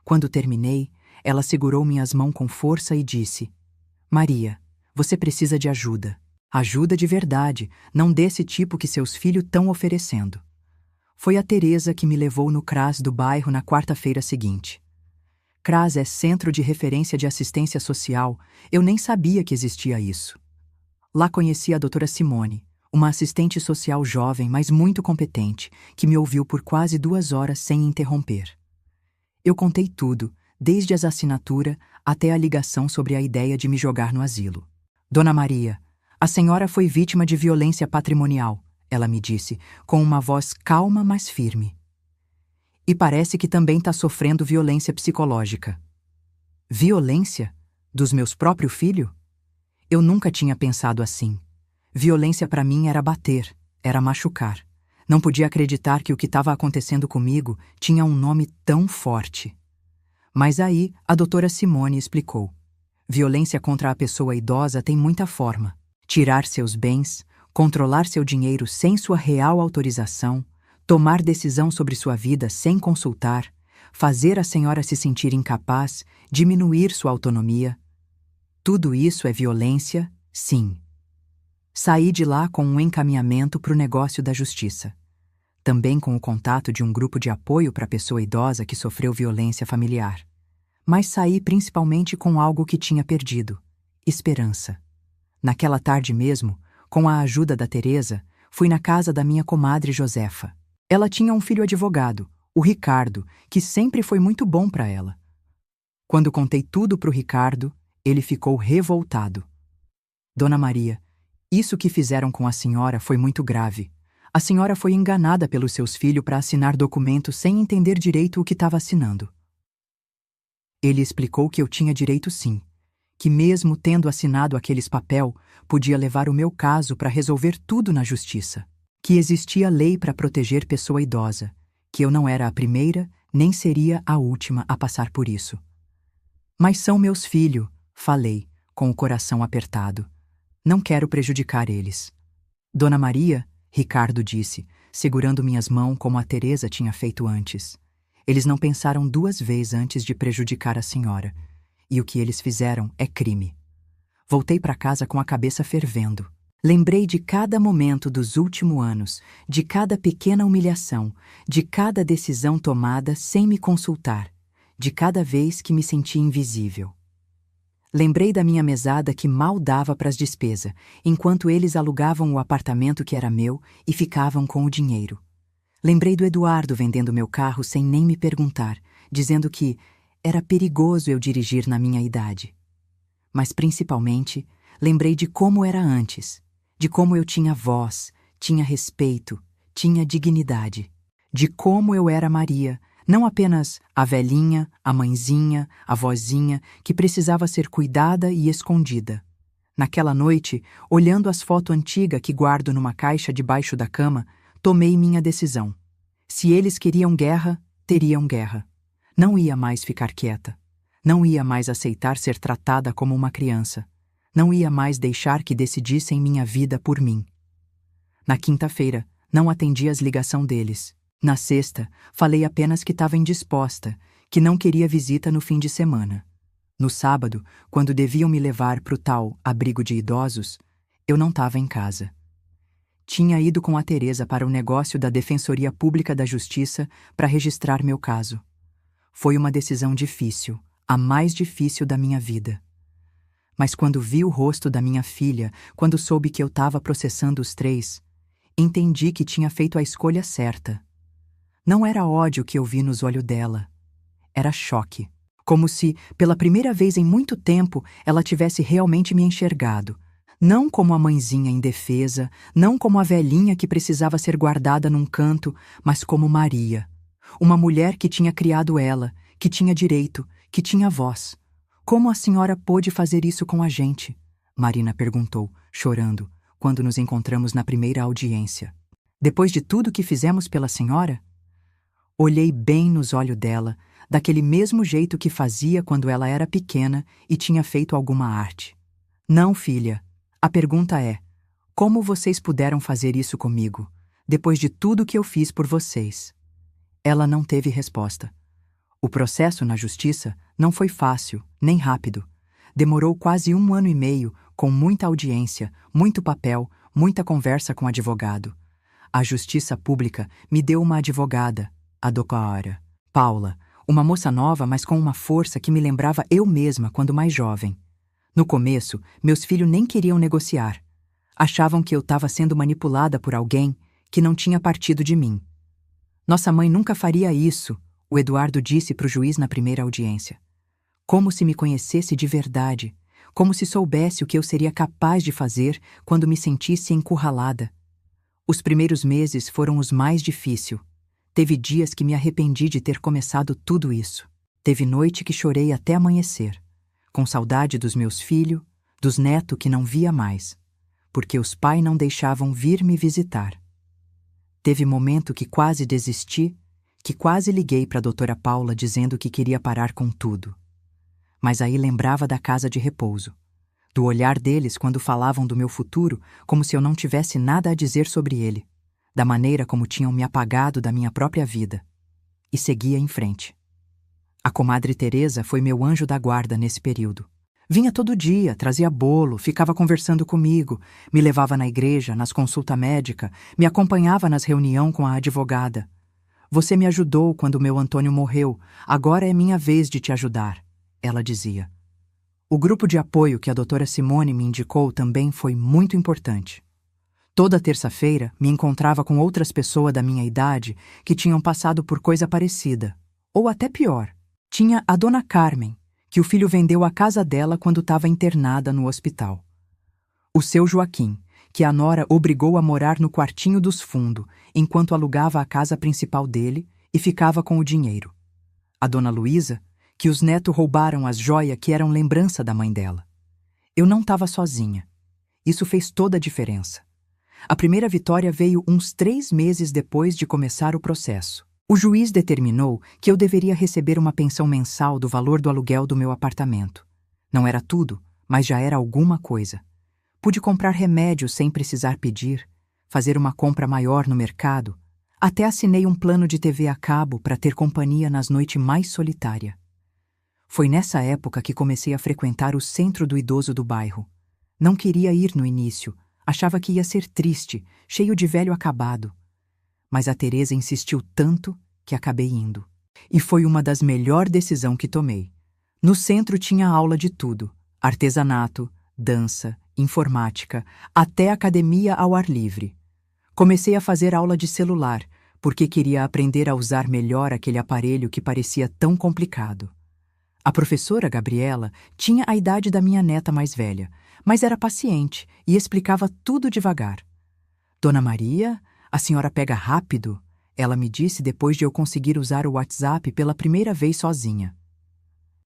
[SPEAKER 1] Quando terminei, ela segurou minhas mãos com força e disse: Maria, você precisa de ajuda. Ajuda de verdade, não desse tipo que seus filhos estão oferecendo. Foi a Teresa que me levou no CRAS do bairro na quarta-feira seguinte. CRAS é Centro de Referência de Assistência Social, eu nem sabia que existia isso. Lá conheci a doutora Simone, uma assistente social jovem, mas muito competente, que me ouviu por quase 2 horas sem interromper. Eu contei tudo, desde as assinaturas até a ligação sobre a ideia de me jogar no asilo. Dona Maria, A senhora foi vítima de violência patrimonial, ela me disse, com uma voz calma, mas firme. E parece que também está sofrendo violência psicológica. Violência? Dos meus próprios filhos? Eu nunca tinha pensado assim. Violência para mim era bater, era machucar. Não podia acreditar que o que estava acontecendo comigo tinha um nome tão forte. Mas aí a doutora Simone explicou. Violência contra a pessoa idosa tem muita forma. Tirar seus bens, controlar seu dinheiro sem sua real autorização, tomar decisão sobre sua vida sem consultar, fazer a senhora se sentir incapaz, diminuir sua autonomia. Tudo isso é violência, sim. Saí de lá com um encaminhamento para o negócio da justiça. Também com o contato de um grupo de apoio para a pessoa idosa que sofreu violência familiar. Mas saí principalmente com algo que tinha perdido: esperança. Naquela tarde mesmo, com a ajuda da Teresa, fui na casa da minha comadre Josefa. Ela tinha um filho advogado, o Ricardo, que sempre foi muito bom para ela. Quando contei tudo para o Ricardo, ele ficou revoltado. Dona Maria, isso que fizeram com a senhora foi muito grave. A senhora foi enganada pelos seus filhos para assinar documentos sem entender direito o que estava assinando. Ele explicou que eu tinha direito sim, que mesmo tendo assinado aqueles papel, podia levar o meu caso para resolver tudo na justiça, que existia lei para proteger pessoa idosa, que eu não era a primeira, nem seria a última a passar por isso. Mas são meus filhos, falei, com o coração apertado. Não quero prejudicar eles. Dona Maria, Ricardo disse, segurando minhas mãos como a Teresa tinha feito antes. Eles não pensaram 2 vezes antes de prejudicar a senhora. E o que eles fizeram é crime. Voltei para casa com a cabeça fervendo. Lembrei de cada momento dos últimos anos, de cada pequena humilhação, de cada decisão tomada sem me consultar, de cada vez que me senti invisível. Lembrei da minha mesada que mal dava para as despesas, enquanto eles alugavam o apartamento que era meu e ficavam com o dinheiro. Lembrei do Eduardo vendendo meu carro sem nem me perguntar, dizendo que era perigoso eu dirigir na minha idade. Mas principalmente, lembrei de como era antes, de como eu tinha voz, tinha respeito, tinha dignidade, de como eu era Maria, não apenas a velhinha, a mãezinha, a vozinha que precisava ser cuidada e escondida. Naquela noite, olhando as fotos antigas que guardo numa caixa debaixo da cama, tomei minha decisão. Se eles queriam guerra, teriam guerra. Não ia mais ficar quieta. Não ia mais aceitar ser tratada como uma criança. Não ia mais deixar que decidissem minha vida por mim. Na quinta-feira, não atendi as ligações deles. Na sexta, falei apenas que estava indisposta, que não queria visita no fim de semana. No sábado, quando deviam me levar para o tal abrigo de idosos, eu não estava em casa. Tinha ido com a Teresa para o negócio da Defensoria Pública da Justiça para registrar meu caso. Foi uma decisão difícil, a mais difícil da minha vida. Mas quando vi o rosto da minha filha, quando soube que eu estava processando os 3, entendi que tinha feito a escolha certa. Não era ódio que eu vi nos olhos dela. Era choque. Como se, pela primeira vez em muito tempo, ela tivesse realmente me enxergado. Não como a mãezinha indefesa, não como a velhinha que precisava ser guardada num canto, mas como Maria. Uma mulher que tinha criado ela, que tinha direito, que tinha voz. Como a senhora pôde fazer isso com a gente? Marina perguntou, chorando, quando nos encontramos na primeira audiência. Depois de tudo que fizemos pela senhora? Olhei bem nos olhos dela, daquele mesmo jeito que fazia quando ela era pequena e tinha feito alguma arte. Não, filha. A pergunta é: como vocês puderam fazer isso comigo, depois de tudo que eu fiz por vocês? Ela não teve resposta. O processo na justiça não foi fácil, nem rápido. Demorou quase 1 ano e meio, com muita audiência, muito papel, muita conversa com o advogado. A Justiça Pública me deu uma advogada, a doutora Paula, uma moça nova, mas com uma força que me lembrava eu mesma quando mais jovem. No começo, meus filhos nem queriam negociar. Achavam que eu estava sendo manipulada por alguém que não tinha partido de mim. Nossa mãe nunca faria isso, o Eduardo disse para o juiz na primeira audiência. Como se me conhecesse de verdade, como se soubesse o que eu seria capaz de fazer quando me sentisse encurralada. Os primeiros meses foram os mais difíceis. Teve dias que me arrependi de ter começado tudo isso. Teve noite que chorei até amanhecer, com saudade dos meus filhos, dos netos que não via mais, porque os pais não deixavam vir me visitar. Teve momento que quase desisti, que quase liguei para a doutora Paula dizendo que queria parar com tudo. Mas aí lembrava da casa de repouso, do olhar deles quando falavam do meu futuro como se eu não tivesse nada a dizer sobre ele, da maneira como tinham me apagado da minha própria vida. E seguia em frente. A comadre Teresa foi meu anjo da guarda nesse período. Vinha todo dia, trazia bolo, ficava conversando comigo, me levava na igreja, nas consultas médicas, me acompanhava nas reuniões com a advogada. Você me ajudou quando meu Antônio morreu, agora é minha vez de te ajudar, ela dizia. O grupo de apoio que a doutora Simone me indicou também foi muito importante. Toda terça-feira me encontrava com outras pessoas da minha idade que tinham passado por coisa parecida, ou até pior. Tinha a dona Carmen, que o filho vendeu a casa dela quando estava internada no hospital. O seu Joaquim, que a nora obrigou a morar no quartinho dos fundos, enquanto alugava a casa principal dele e ficava com o dinheiro. A dona Luísa, que os netos roubaram as joias que eram lembrança da mãe dela. Eu não estava sozinha. Isso fez toda a diferença. A primeira vitória veio uns 3 meses depois de começar o processo. O juiz determinou que eu deveria receber uma pensão mensal do valor do aluguel do meu apartamento. Não era tudo, mas já era alguma coisa. Pude comprar remédios sem precisar pedir, fazer uma compra maior no mercado, até assinei um plano de TV a cabo para ter companhia nas noites mais solitárias. Foi nessa época que comecei a frequentar o centro do idoso do bairro. Não queria ir no início, achava que ia ser triste, cheio de velho acabado. Mas a Teresa insistiu tanto que acabei indo. E foi uma das melhores decisões que tomei. No centro tinha aula de tudo: artesanato, dança, informática, até academia ao ar livre. Comecei a fazer aula de celular, porque queria aprender a usar melhor aquele aparelho que parecia tão complicado. A professora Gabriela tinha a idade da minha neta mais velha, mas era paciente e explicava tudo devagar. Dona Maria, a senhora pega rápido, ela me disse depois de eu conseguir usar o WhatsApp pela primeira vez sozinha.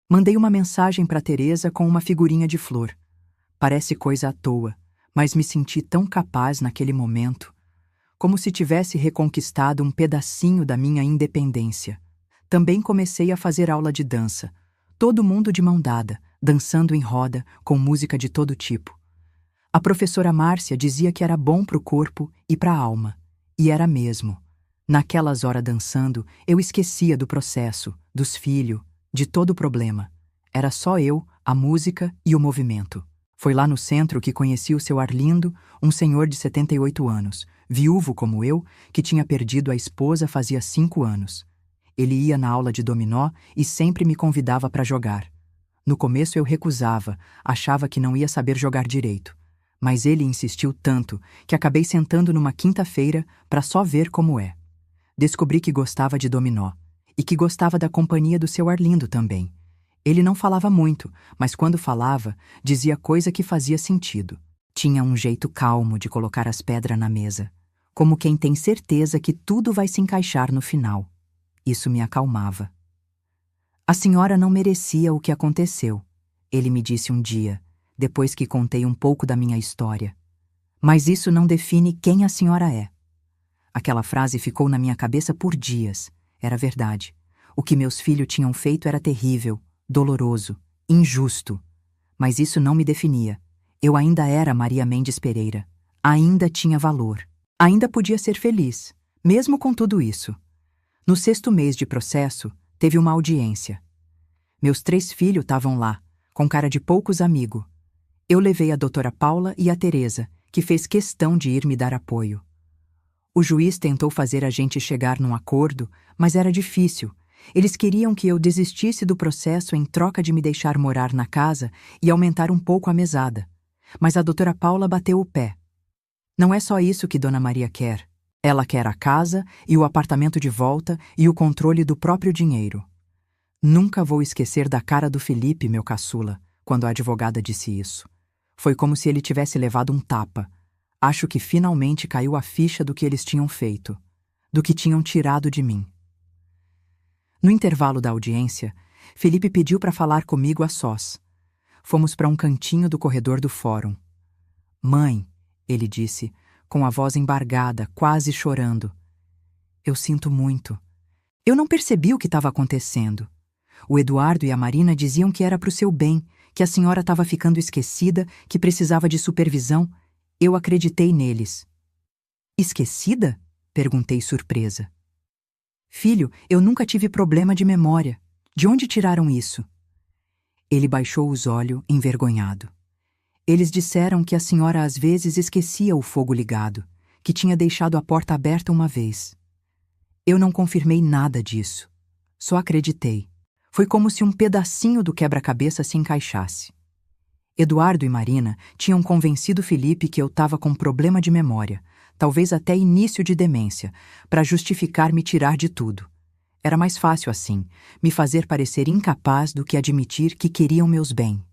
[SPEAKER 1] Mandei uma mensagem para Teresa com uma figurinha de flor. Parece coisa à toa, mas me senti tão capaz naquele momento, como se tivesse reconquistado um pedacinho da minha independência. Também comecei a fazer aula de dança, todo mundo de mão dada, dançando em roda, com música de todo tipo. A professora Márcia dizia que era bom para o corpo e para a alma. E era mesmo. Naquelas horas dançando, eu esquecia do processo, dos filhos, de todo o problema. Era só eu, a música e o movimento. Foi lá no centro que conheci o seu Arlindo, um senhor de 78 anos, viúvo como eu, que tinha perdido a esposa fazia 5 anos. Ele ia na aula de dominó e sempre me convidava para jogar. No começo eu recusava, achava que não ia saber jogar direito. Mas ele insistiu tanto que acabei sentando numa quinta-feira para só ver como é. Descobri que gostava de dominó e que gostava da companhia do seu Arlindo também. Ele não falava muito, mas quando falava, dizia coisa que fazia sentido. Tinha um jeito calmo de colocar as pedras na mesa, como quem tem certeza que tudo vai se encaixar no final. Isso me acalmava. A senhora não merecia o que aconteceu, ele me disse um dia, depois que contei um pouco da minha história. Mas isso não define quem a senhora é. Aquela frase ficou na minha cabeça por dias. Era verdade. O que meus filhos tinham feito era terrível, doloroso, injusto. Mas isso não me definia. Eu ainda era Maria Mendes Pereira. Ainda tinha valor. Ainda podia ser feliz, mesmo com tudo isso. No 6º mês de processo, teve uma audiência. Meus 3 filhos estavam lá, com cara de poucos amigos. Eu levei a doutora Paula e a Teresa, que fez questão de ir me dar apoio. O juiz tentou fazer a gente chegar num acordo, mas era difícil. Eles queriam que eu desistisse do processo em troca de me deixar morar na casa e aumentar um pouco a mesada. Mas a doutora Paula bateu o pé. Não é só isso que Dona Maria quer. Ela quer a casa e o apartamento de volta e o controle do próprio dinheiro. Nunca vou esquecer da cara do Felipe, meu caçula, quando a advogada disse isso. Foi como se ele tivesse levado um tapa. Acho que finalmente caiu a ficha do que eles tinham feito, do que tinham tirado de mim. No intervalo da audiência, Felipe pediu para falar comigo a sós. Fomos para um cantinho do corredor do fórum. Mãe, ele disse, com a voz embargada, quase chorando. Eu sinto muito. Eu não percebi o que estava acontecendo. O Eduardo e a Marina diziam que era para o seu bem, que a senhora estava ficando esquecida, que precisava de supervisão. Eu acreditei neles. Esquecida? Perguntei surpresa. Filho, eu nunca tive problema de memória. De onde tiraram isso? Ele baixou os olhos, envergonhado. Eles disseram que a senhora às vezes esquecia o fogo ligado, que tinha deixado a porta aberta uma vez. Eu não confirmei nada disso. Só acreditei. Foi como se um pedacinho do quebra-cabeça se encaixasse. Eduardo e Marina tinham convencido Felipe que eu estava com problema de memória, talvez até início de demência, para justificar me tirar de tudo. Era mais fácil assim, me fazer parecer incapaz do que admitir que queriam meus bem.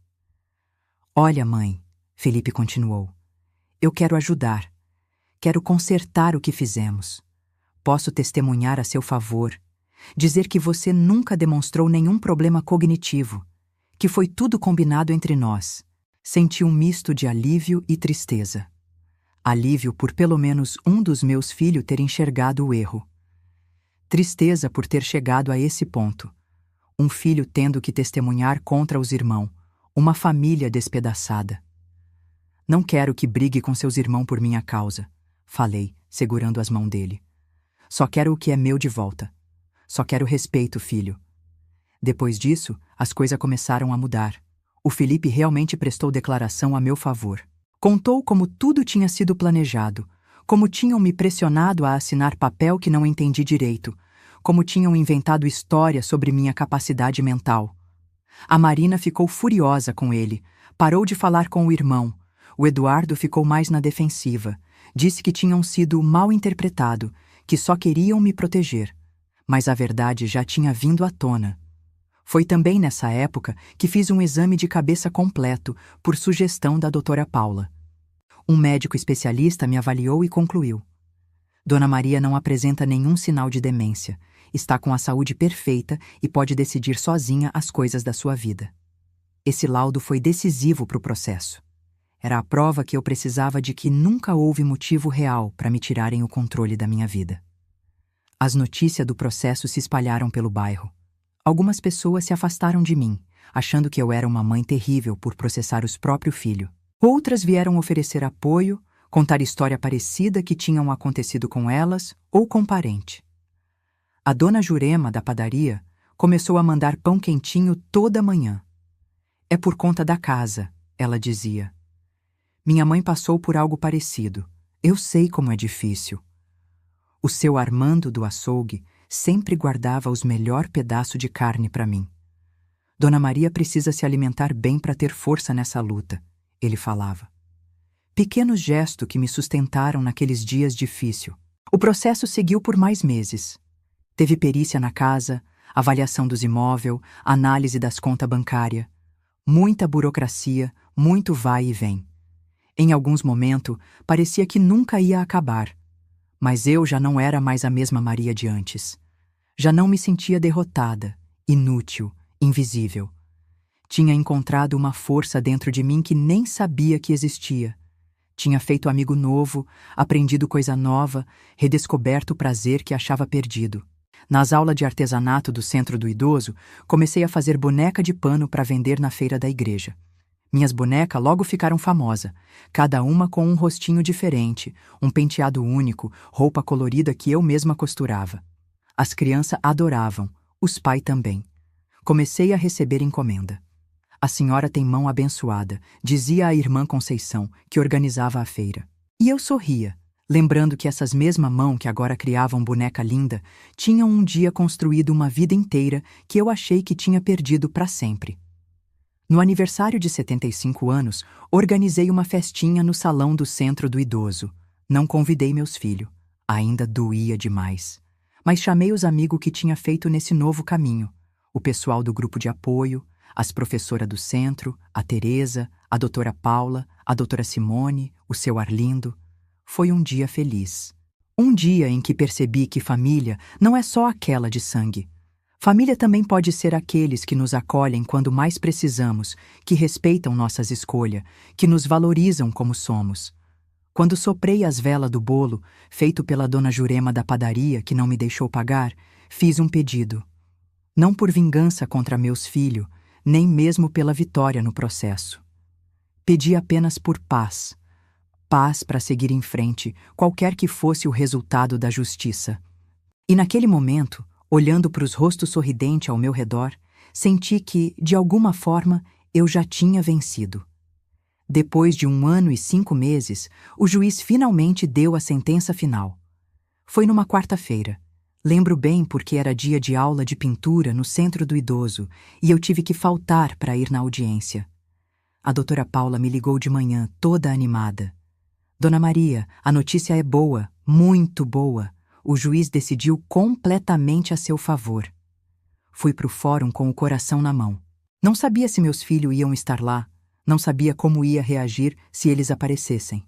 [SPEAKER 1] Olha, mãe, Felipe continuou, eu quero ajudar. Quero consertar o que fizemos. Posso testemunhar a seu favor, dizer que você nunca demonstrou nenhum problema cognitivo, que foi tudo combinado entre nós. Senti um misto de alívio e tristeza. Alívio por pelo menos um dos meus filhos ter enxergado o erro. Tristeza por ter chegado a esse ponto. Um filho tendo que testemunhar contra os irmãos, uma família despedaçada. Não quero que brigue com seus irmãos por minha causa, falei, segurando as mãos dele. Só quero o que é meu de volta. Só quero respeito, filho. Depois disso, as coisas começaram a mudar. O Felipe realmente prestou declaração a meu favor. Contou como tudo tinha sido planejado, como tinham me pressionado a assinar papel que não entendi direito, como tinham inventado história sobre minha capacidade mental. A Marina ficou furiosa com ele, parou de falar com o irmão. O Eduardo ficou mais na defensiva, disse que tinham sido mal interpretado, que só queriam me proteger. Mas a verdade já tinha vindo à tona. Foi também nessa época que fiz um exame de cabeça completo, por sugestão da doutora Paula. Um médico especialista me avaliou e concluiu. Dona Maria não apresenta nenhum sinal de demência, está com a saúde perfeita e pode decidir sozinha as coisas da sua vida. Esse laudo foi decisivo para o processo. Era a prova que eu precisava de que nunca houve motivo real para me tirarem o controle da minha vida. As notícias do processo se espalharam pelo bairro. Algumas pessoas se afastaram de mim, achando que eu era uma mãe terrível por processar os próprios filhos. Outras vieram oferecer apoio, contar história parecida que tinham acontecido com elas ou com parente. A dona Jurema, da padaria, começou a mandar pão quentinho toda manhã. É por conta da casa, ela dizia. Minha mãe passou por algo parecido. Eu sei como é difícil. O seu Armando do açougue sempre guardava os melhores pedaços de carne para mim. Dona Maria precisa se alimentar bem para ter força nessa luta, ele falava. Pequenos gestos que me sustentaram naqueles dias difíceis. O processo seguiu por mais meses. Teve perícia na casa, avaliação dos imóveis, análise das contas bancárias. Muita burocracia, muito vai e vem. Em alguns momentos, parecia que nunca ia acabar. Mas eu já não era mais a mesma Maria de antes. Já não me sentia derrotada, inútil, invisível. Tinha encontrado uma força dentro de mim que nem sabia que existia. Tinha feito amigo novo, aprendido coisa nova, redescoberto o prazer que achava perdido. Nas aulas de artesanato do Centro do Idoso, comecei a fazer boneca de pano para vender na feira da igreja. Minhas bonecas logo ficaram famosas, cada uma com um rostinho diferente, um penteado único, roupa colorida que eu mesma costurava. As crianças adoravam, os pais também. Comecei a receber encomenda. A senhora tem mão abençoada, dizia a irmã Conceição, que organizava a feira. E eu sorria, lembrando que essas mesmas mãos que agora criavam boneca linda, tinham um dia construído uma vida inteira que eu achei que tinha perdido para sempre. No aniversário de 75 anos, organizei uma festinha no salão do Centro do Idoso. Não convidei meus filhos. Ainda doía demais. Mas chamei os amigos que tinha feito nesse novo caminho. O pessoal do grupo de apoio, as professoras do centro, a Teresa, a doutora Paula, a doutora Simone, o seu Arlindo. Foi um dia feliz. Um dia em que percebi que família não é só aquela de sangue. Família também pode ser aqueles que nos acolhem quando mais precisamos, que respeitam nossas escolhas, que nos valorizam como somos. Quando soprei as velas do bolo, feito pela dona Jurema da padaria que não me deixou pagar, fiz um pedido. Não por vingança contra meus filhos, nem mesmo pela vitória no processo. Pedi apenas por paz. Paz para seguir em frente, qualquer que fosse o resultado da justiça. E naquele momento, olhando para os rostos sorridentes ao meu redor, senti que, de alguma forma, eu já tinha vencido. Depois de 1 ano e 5 meses, o juiz finalmente deu a sentença final. Foi numa quarta-feira. Lembro bem porque era dia de aula de pintura no Centro do Idoso e eu tive que faltar para ir na audiência. A doutora Paula me ligou de manhã, toda animada. Dona Maria, a notícia é boa, muito boa. O juiz decidiu completamente a seu favor. Fui para o fórum com o coração na mão. Não sabia se meus filhos iam estar lá, não sabia como ia reagir se eles aparecessem.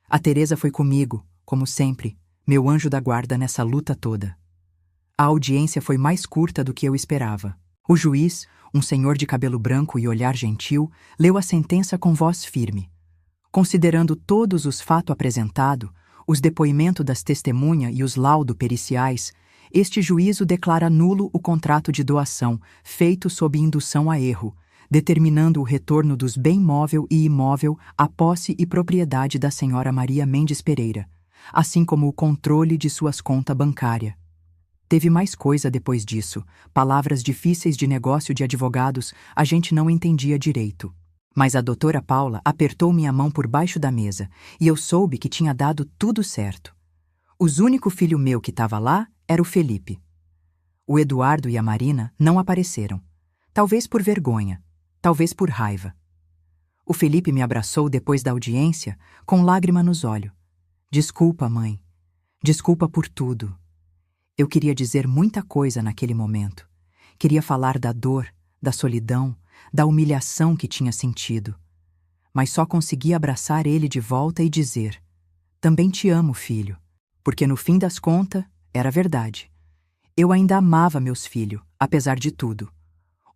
[SPEAKER 1] A Teresa foi comigo, como sempre, meu anjo da guarda nessa luta toda. A audiência foi mais curta do que eu esperava. O juiz, um senhor de cabelo branco e olhar gentil, leu a sentença com voz firme. Considerando todos os fatos apresentados, os depoimentos das testemunhas e os laudos periciais, este juízo declara nulo o contrato de doação feito sob indução a erro, determinando o retorno dos bens móvel e imóvel à posse e propriedade da senhora Maria Mendes Pereira, assim como o controle de suas contas bancárias. Teve mais coisa depois disso, palavras difíceis de negócio de advogados, a gente não entendia direito. Mas a doutora Paula apertou minha mão por baixo da mesa e eu soube que tinha dado tudo certo. Os único filho meu que estava lá era o Felipe. O Eduardo e a Marina não apareceram. Talvez por vergonha, talvez por raiva. O Felipe me abraçou depois da audiência, com lágrima nos olhos. Desculpa, mãe. Desculpa por tudo. Eu queria dizer muita coisa naquele momento. Queria falar da dor, da solidão, da humilhação que tinha sentido. Mas só consegui abraçar ele de volta e dizer: também te amo, filho. Porque no fim das contas, era verdade. Eu ainda amava meus filhos, apesar de tudo.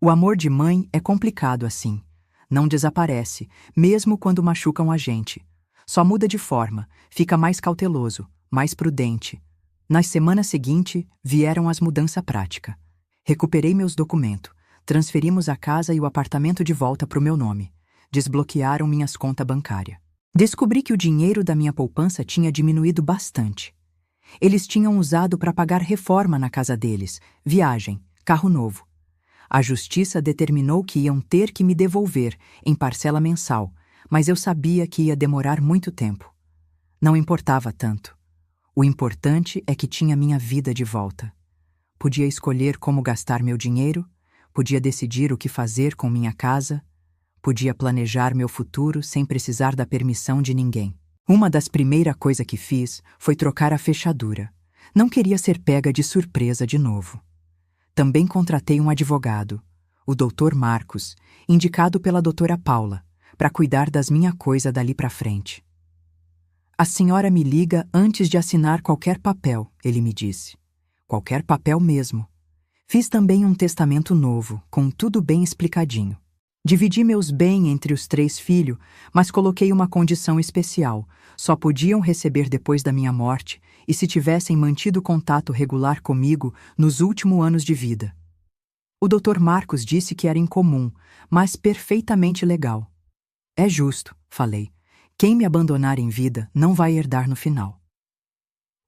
[SPEAKER 1] O amor de mãe é complicado assim. Não desaparece, mesmo quando machucam a gente. Só muda de forma, fica mais cauteloso, mais prudente. Nas semanas seguintes, vieram as mudanças práticas. Recuperei meus documentos. Transferimos a casa e o apartamento de volta para o meu nome. Desbloquearam minhas contas bancárias. Descobri que o dinheiro da minha poupança tinha diminuído bastante. Eles tinham usado para pagar reforma na casa deles, viagem, carro novo. A justiça determinou que iam ter que me devolver em parcela mensal, mas eu sabia que ia demorar muito tempo. Não importava tanto. O importante é que tinha minha vida de volta. Podia escolher como gastar meu dinheiro, podia decidir o que fazer com minha casa, podia planejar meu futuro sem precisar da permissão de ninguém. Uma das primeiras coisas que fiz foi trocar a fechadura. Não queria ser pega de surpresa de novo. Também contratei um advogado, o Dr. Marcos, indicado pela doutora Paula, para cuidar das minhas coisas dali para frente. A senhora me liga antes de assinar qualquer papel, ele me disse. Qualquer papel mesmo. Fiz também um testamento novo, com tudo bem explicadinho. Dividi meus bens entre os 3 filhos, mas coloquei uma condição especial. Só podiam receber depois da minha morte e se tivessem mantido contato regular comigo nos últimos anos de vida. O Dr. Marcos disse que era incomum, mas perfeitamente legal. É justo, falei. Quem me abandonar em vida não vai herdar no final.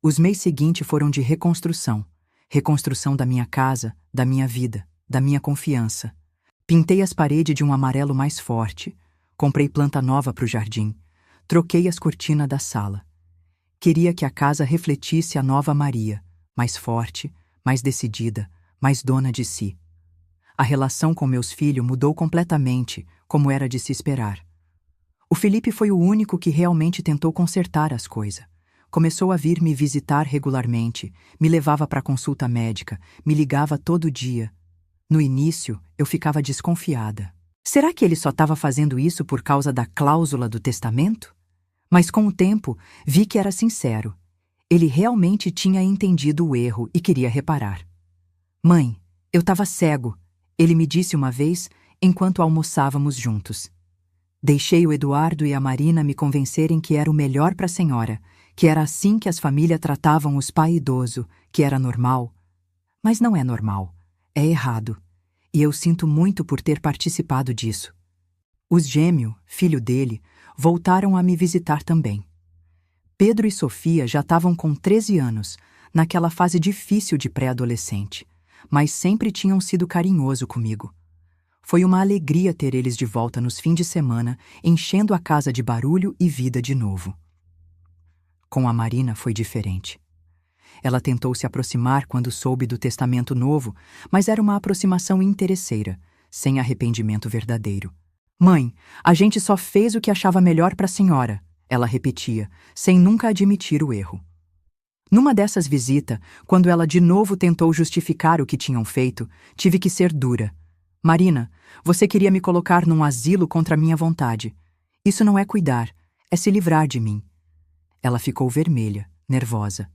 [SPEAKER 1] Os meses seguintes foram de reconstrução. Reconstrução da minha casa, da minha vida, da minha confiança. Pintei as paredes de um amarelo mais forte, comprei planta nova para o jardim, troquei as cortinas da sala. Queria que a casa refletisse a nova Maria, mais forte, mais decidida, mais dona de si. A relação com meus filhos mudou completamente, como era de se esperar. O Felipe foi o único que realmente tentou consertar as coisas. Começou a vir me visitar regularmente, me levava para consulta médica, me ligava todo dia. No início, eu ficava desconfiada. Será que ele só estava fazendo isso por causa da cláusula do testamento? Mas com o tempo, vi que era sincero. Ele realmente tinha entendido o erro e queria reparar. Mãe, eu estava cego, ele me disse uma vez, enquanto almoçávamos juntos. Deixei o Eduardo e a Marina me convencerem que era o melhor para a senhora, que era assim que as famílias tratavam os pai idoso, que era normal. Mas não é normal, é errado. E eu sinto muito por ter participado disso. Os gêmeos, filho dele, voltaram a me visitar também. Pedro e Sofia já estavam com 13 anos, naquela fase difícil de pré-adolescente, mas sempre tinham sido carinhoso comigo. Foi uma alegria ter eles de volta nos fins de semana, enchendo a casa de barulho e vida de novo. Com a Marina foi diferente. Ela tentou se aproximar quando soube do testamento novo, mas era uma aproximação interesseira, sem arrependimento verdadeiro. Mãe, a gente só fez o que achava melhor para a senhora, ela repetia, sem nunca admitir o erro. Numa dessas visitas, quando ela de novo tentou justificar o que tinham feito, tive que ser dura. Marina, você queria me colocar num asilo contra minha vontade. Isso não é cuidar, é se livrar de mim. Ela ficou vermelha, nervosa.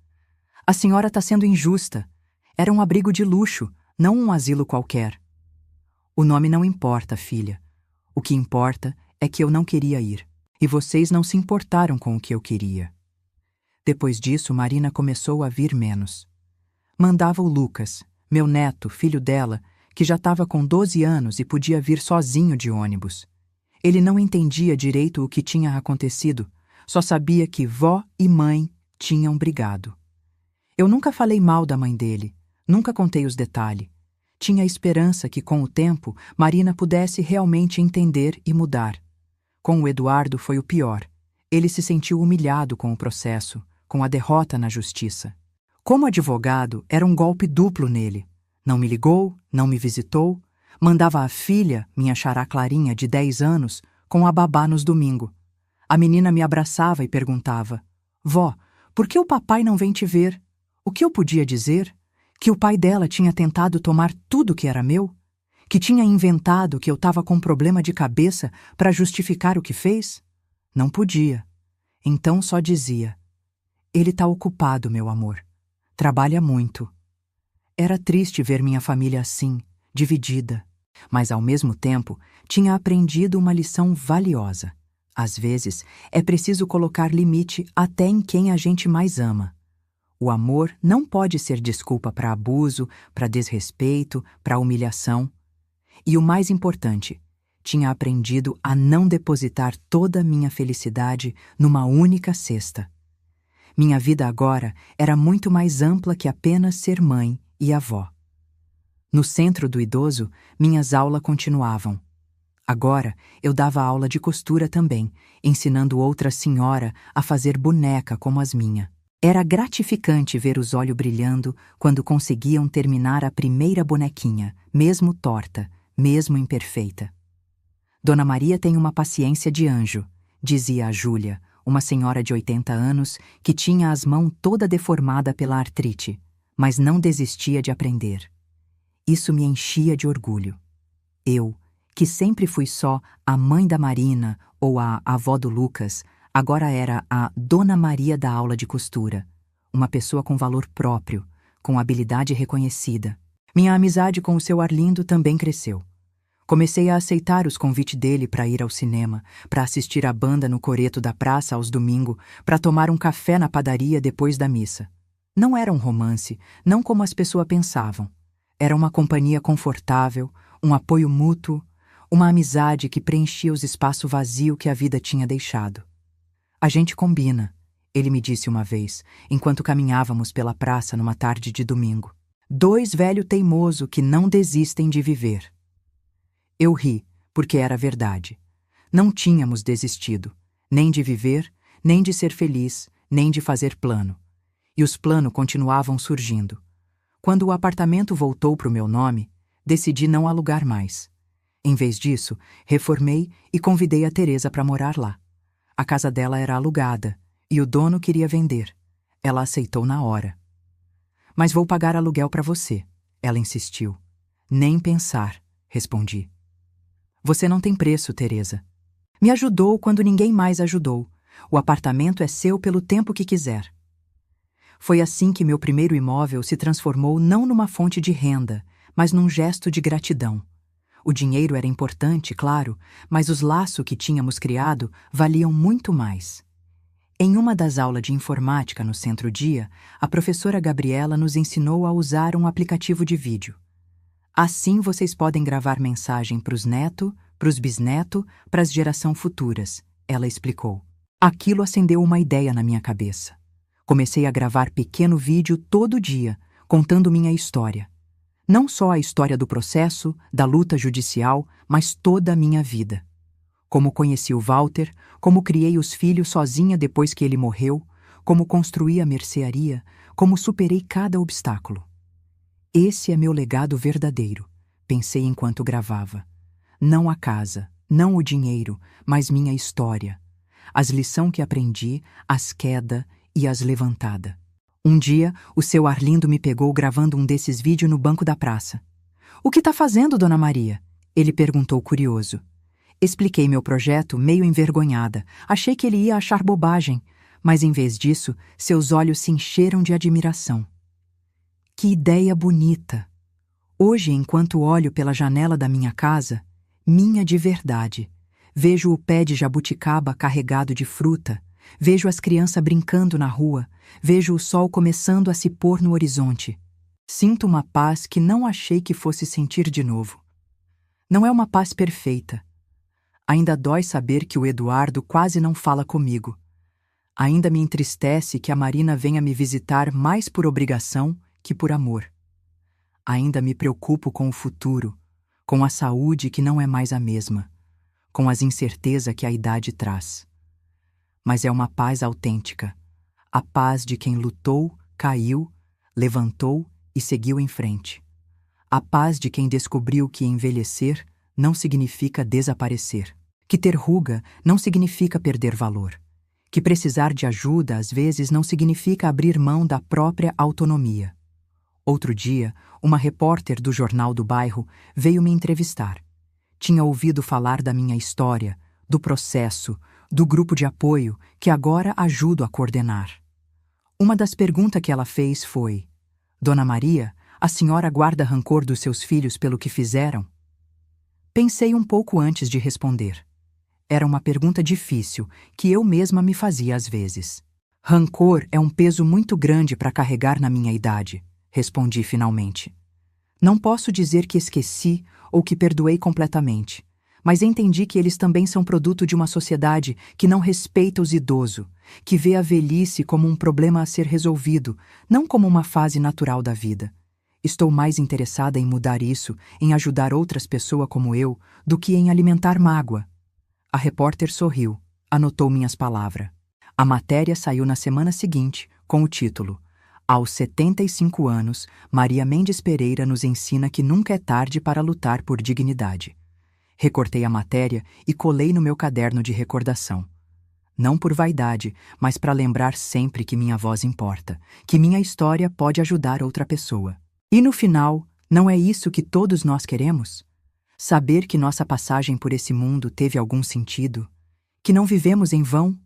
[SPEAKER 1] A senhora está sendo injusta. Era um abrigo de luxo, não um asilo qualquer. O nome não importa, filha. O que importa é que eu não queria ir. E vocês não se importaram com o que eu queria. Depois disso, Marina começou a vir menos. Mandava o Lucas, meu neto, filho dela, que já estava com 12 anos e podia vir sozinho de ônibus. Ele não entendia direito o que tinha acontecido, só sabia que vó e mãe tinham brigado. Eu nunca falei mal da mãe dele, nunca contei os detalhes. Tinha esperança que, com o tempo, Marina pudesse realmente entender e mudar. Com o Eduardo foi o pior. Ele se sentiu humilhado com o processo, com a derrota na justiça. Como advogado, era um golpe duplo nele. Não me ligou, não me visitou, mandava a filha, minha xará Clarinha, de 10 anos, com a babá nos domingos. A menina me abraçava e perguntava: Vó, por que o papai não vem te ver? O que eu podia dizer? Que o pai dela tinha tentado tomar tudo que era meu? Que tinha inventado que eu estava com problema de cabeça para justificar o que fez? Não podia. Então só dizia: ele está ocupado, meu amor. Trabalha muito. Era triste ver minha família assim, dividida. Mas, ao mesmo tempo, tinha aprendido uma lição valiosa. Às vezes, é preciso colocar limite até em quem a gente mais ama. O amor não pode ser desculpa para abuso, para desrespeito, para humilhação. E o mais importante, tinha aprendido a não depositar toda a minha felicidade numa única cesta. Minha vida agora era muito mais ampla que apenas ser mãe e avó. No centro do idoso, minhas aulas continuavam. Agora, eu dava aula de costura também, ensinando outra senhora a fazer boneca como as minhas. Era gratificante ver os olhos brilhando quando conseguiam terminar a primeira bonequinha, mesmo torta, mesmo imperfeita. Dona Maria tem uma paciência de anjo, dizia a Júlia, uma senhora de 80 anos que tinha as mãos toda deformada pela artrite, mas não desistia de aprender. Isso me enchia de orgulho. Eu, que sempre fui só a mãe da Marina ou a avó do Lucas, agora era a Dona Maria da aula de costura, uma pessoa com valor próprio, com habilidade reconhecida. Minha amizade com o seu Arlindo também cresceu. Comecei a aceitar os convites dele para ir ao cinema, para assistir à banda no coreto da praça aos domingos, para tomar um café na padaria depois da missa. Não era um romance, não como as pessoas pensavam. Era uma companhia confortável, um apoio mútuo, uma amizade que preenchia os espaços vazios que a vida tinha deixado. A gente combina, ele me disse uma vez, enquanto caminhávamos pela praça numa tarde de domingo. 2 velhos teimosos que não desistem de viver. Eu ri, porque era verdade. Não tínhamos desistido, nem de viver, nem de ser feliz, nem de fazer plano. E os planos continuavam surgindo. Quando o apartamento voltou para o meu nome, decidi não alugar mais. Em vez disso, reformei e convidei a Teresa para morar lá. A casa dela era alugada, e o dono queria vender. Ela aceitou na hora. Mas vou pagar aluguel para você, ela insistiu. Nem pensar, respondi. Você não tem preço, Teresa. Me ajudou quando ninguém mais ajudou. O apartamento é seu pelo tempo que quiser. Foi assim que meu primeiro imóvel se transformou não numa fonte de renda, mas num gesto de gratidão. O dinheiro era importante, claro, mas os laços que tínhamos criado valiam muito mais. Em uma das aulas de informática no Centro-Dia, a professora Gabriela nos ensinou a usar um aplicativo de vídeo. Assim vocês podem gravar mensagem para os netos, para os bisnetos, para as gerações futuras, ela explicou. Aquilo acendeu uma ideia na minha cabeça. Comecei a gravar pequeno vídeo todo dia, contando minha história. Não só a história do processo, da luta judicial, mas toda a minha vida. Como conheci o Walter, como criei os filhos sozinha depois que ele morreu, como construí a mercearia, como superei cada obstáculo. Esse é meu legado verdadeiro, pensei enquanto gravava. Não a casa, não o dinheiro, mas minha história. As lições que aprendi, as quedas e as levantadas. Um dia, o seu Arlindo me pegou gravando um desses vídeos no banco da praça. "O que tá fazendo, Dona Maria?" Ele perguntou curioso. Expliquei meu projeto meio envergonhada. Achei que ele ia achar bobagem, mas em vez disso, seus olhos se encheram de admiração. Que ideia bonita! Hoje, enquanto olho pela janela da minha casa, minha de verdade, vejo o pé de jabuticaba carregado de fruta, vejo as crianças brincando na rua, vejo o sol começando a se pôr no horizonte. Sinto uma paz que não achei que fosse sentir de novo. Não é uma paz perfeita. Ainda dói saber que o Eduardo quase não fala comigo. Ainda me entristece que a Marina venha me visitar mais por obrigação que por amor. Ainda me preocupo com o futuro, com a saúde que não é mais a mesma, com as incertezas que a idade traz. Mas é uma paz autêntica, a paz de quem lutou, caiu, levantou e seguiu em frente. A paz de quem descobriu que envelhecer não significa desaparecer, que ter ruga não significa perder valor, que precisar de ajuda às vezes não significa abrir mão da própria autonomia. Outro dia, uma repórter do Jornal do Bairro veio me entrevistar. Tinha ouvido falar da minha história, do processo, do grupo de apoio que agora ajudo a coordenar. Uma das perguntas que ela fez foi: "Dona Maria, a senhora guarda rancor dos seus filhos pelo que fizeram?" Pensei um pouco antes de responder. Era uma pergunta difícil, que eu mesma me fazia às vezes. "Rancor é um peso muito grande para carregar na minha idade", respondi finalmente. Não posso dizer que esqueci ou que perdoei completamente, mas entendi que eles também são produto de uma sociedade que não respeita os idosos, que vê a velhice como um problema a ser resolvido, não como uma fase natural da vida. Estou mais interessada em mudar isso, em ajudar outras pessoas como eu, do que em alimentar mágoa. A repórter sorriu, anotou minhas palavras. A matéria saiu na semana seguinte, com o título: "Aos 75 anos, Maria Mendes Pereira nos ensina que nunca é tarde para lutar por dignidade." Recortei a matéria e colei no meu caderno de recordação. Não por vaidade, mas para lembrar sempre que minha voz importa, que minha história pode ajudar outra pessoa. E no final, não é isso que todos nós queremos? Saber que nossa passagem por esse mundo teve algum sentido, que não vivemos em vão,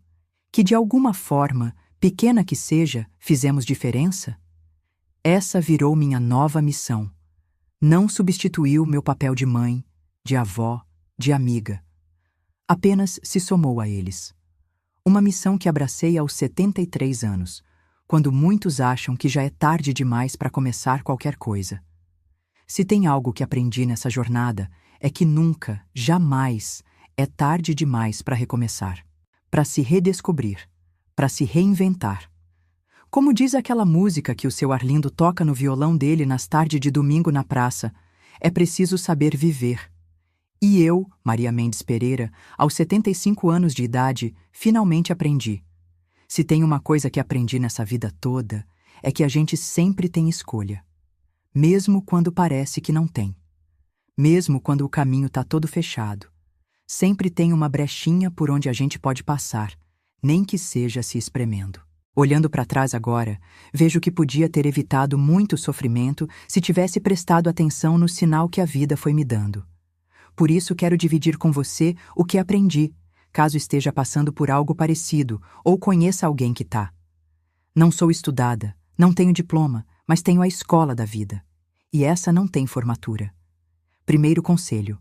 [SPEAKER 1] que de alguma forma, pequena que seja, fizemos diferença? Essa virou minha nova missão. Não substituiu meu papel de mãe, de avó, de amiga. Apenas se somou a eles. Uma missão que abracei aos 73 anos, quando muitos acham que já é tarde demais para começar qualquer coisa. Se tem algo que aprendi nessa jornada, é que nunca, jamais, é tarde demais para recomeçar, para se redescobrir, para se reinventar. Como diz aquela música que o seu Arlindo toca no violão dele nas tardes de domingo na praça, é preciso saber viver. E eu, Maria Mendes Pereira, aos 75 anos de idade, finalmente aprendi. Se tem uma coisa que aprendi nessa vida toda, é que a gente sempre tem escolha. Mesmo quando parece que não tem. Mesmo quando o caminho está todo fechado. Sempre tem uma brechinha por onde a gente pode passar, nem que seja se espremendo. Olhando para trás agora, vejo que podia ter evitado muito sofrimento se tivesse prestado atenção no sinal que a vida foi me dando. Por isso quero dividir com você o que aprendi, caso esteja passando por algo parecido ou conheça alguém que tá. Não sou estudada, não tenho diploma, mas tenho a escola da vida. E essa não tem formatura. Primeiro conselho: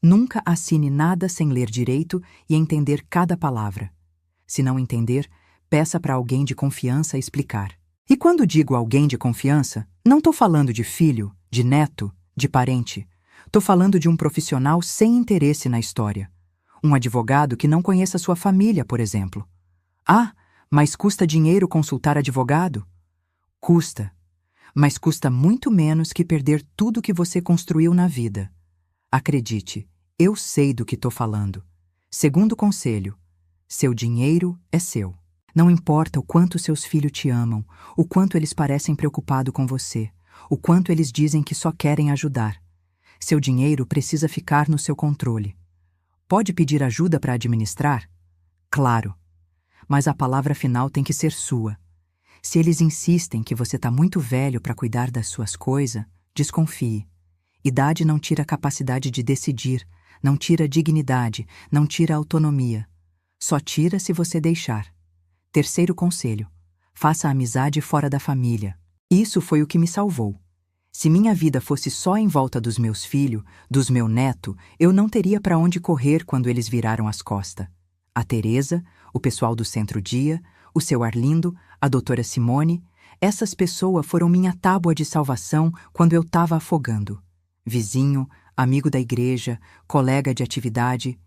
[SPEAKER 1] nunca assine nada sem ler direito e entender cada palavra. Se não entender, peça para alguém de confiança explicar. E quando digo alguém de confiança, não estou falando de filho, de neto, de parente. Estou falando de um profissional sem interesse na história. Um advogado que não conheça sua família, por exemplo. Ah, mas custa dinheiro consultar advogado? Custa. Mas custa muito menos que perder tudo que você construiu na vida. Acredite, eu sei do que estou falando. Segundo conselho: seu dinheiro é seu. Não importa o quanto seus filhos te amam, o quanto eles parecem preocupados com você, o quanto eles dizem que só querem ajudar. Seu dinheiro precisa ficar no seu controle. Pode pedir ajuda para administrar? Claro. Mas a palavra final tem que ser sua. Se eles insistem que você está muito velho para cuidar das suas coisas, desconfie. Idade não tira a capacidade de decidir, não tira a dignidade, não tira a autonomia. Só tira se você deixar. Terceiro conselho: faça amizade fora da família. Isso foi o que me salvou. Se minha vida fosse só em volta dos meus filhos, dos meu neto, eu não teria para onde correr quando eles viraram as costas. A Teresa, o pessoal do Centro-Dia, o seu Arlindo, a doutora Simone, essas pessoas foram minha tábua de salvação quando eu estava afogando. Vizinho, amigo da igreja, colega de atividade.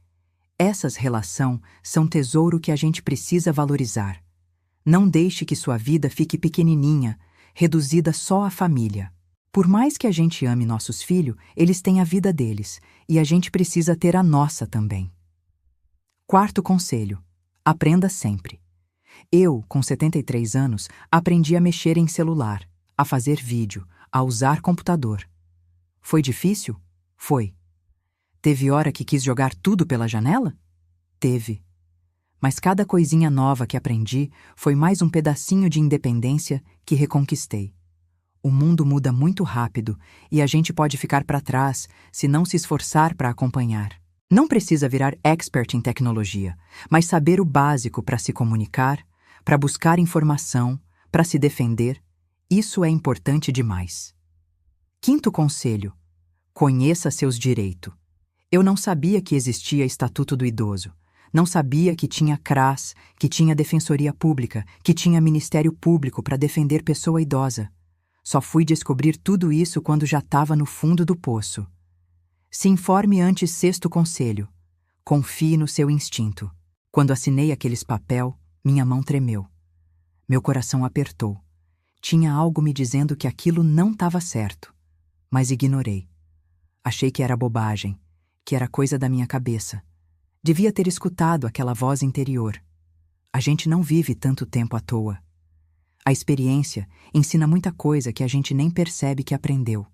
[SPEAKER 1] Essas relações são tesouro que a gente precisa valorizar. Não deixe que sua vida fique pequenininha, reduzida só à família. Por mais que a gente ame nossos filhos, eles têm a vida deles, e a gente precisa ter a nossa também. Quarto conselho: aprenda sempre. Eu, com 73 anos, aprendi a mexer em celular, a fazer vídeo, a usar computador. Foi difícil? Foi. Teve hora que quis jogar tudo pela janela? Teve. Mas cada coisinha nova que aprendi foi mais um pedacinho de independência que reconquistei. O mundo muda muito rápido e a gente pode ficar para trás se não se esforçar para acompanhar. Não precisa virar expert em tecnologia, mas saber o básico para se comunicar, para buscar informação, para se defender, isso é importante demais. Quinto conselho: conheça seus direitos. Eu não sabia que existia Estatuto do Idoso. Não sabia que tinha CRAS, que tinha Defensoria Pública, que tinha Ministério Público para defender pessoa idosa. Só fui descobrir tudo isso quando já estava no fundo do poço. Se informe antes. Sexto conselho: confie no seu instinto. Quando assinei aqueles papel, minha mão tremeu. Meu coração apertou. Tinha algo me dizendo que aquilo não estava certo. Mas ignorei. Achei que era bobagem, que era coisa da minha cabeça. Devia ter escutado aquela voz interior. A gente não vive tanto tempo à toa. A experiência ensina muita coisa que a gente nem percebe que aprendeu.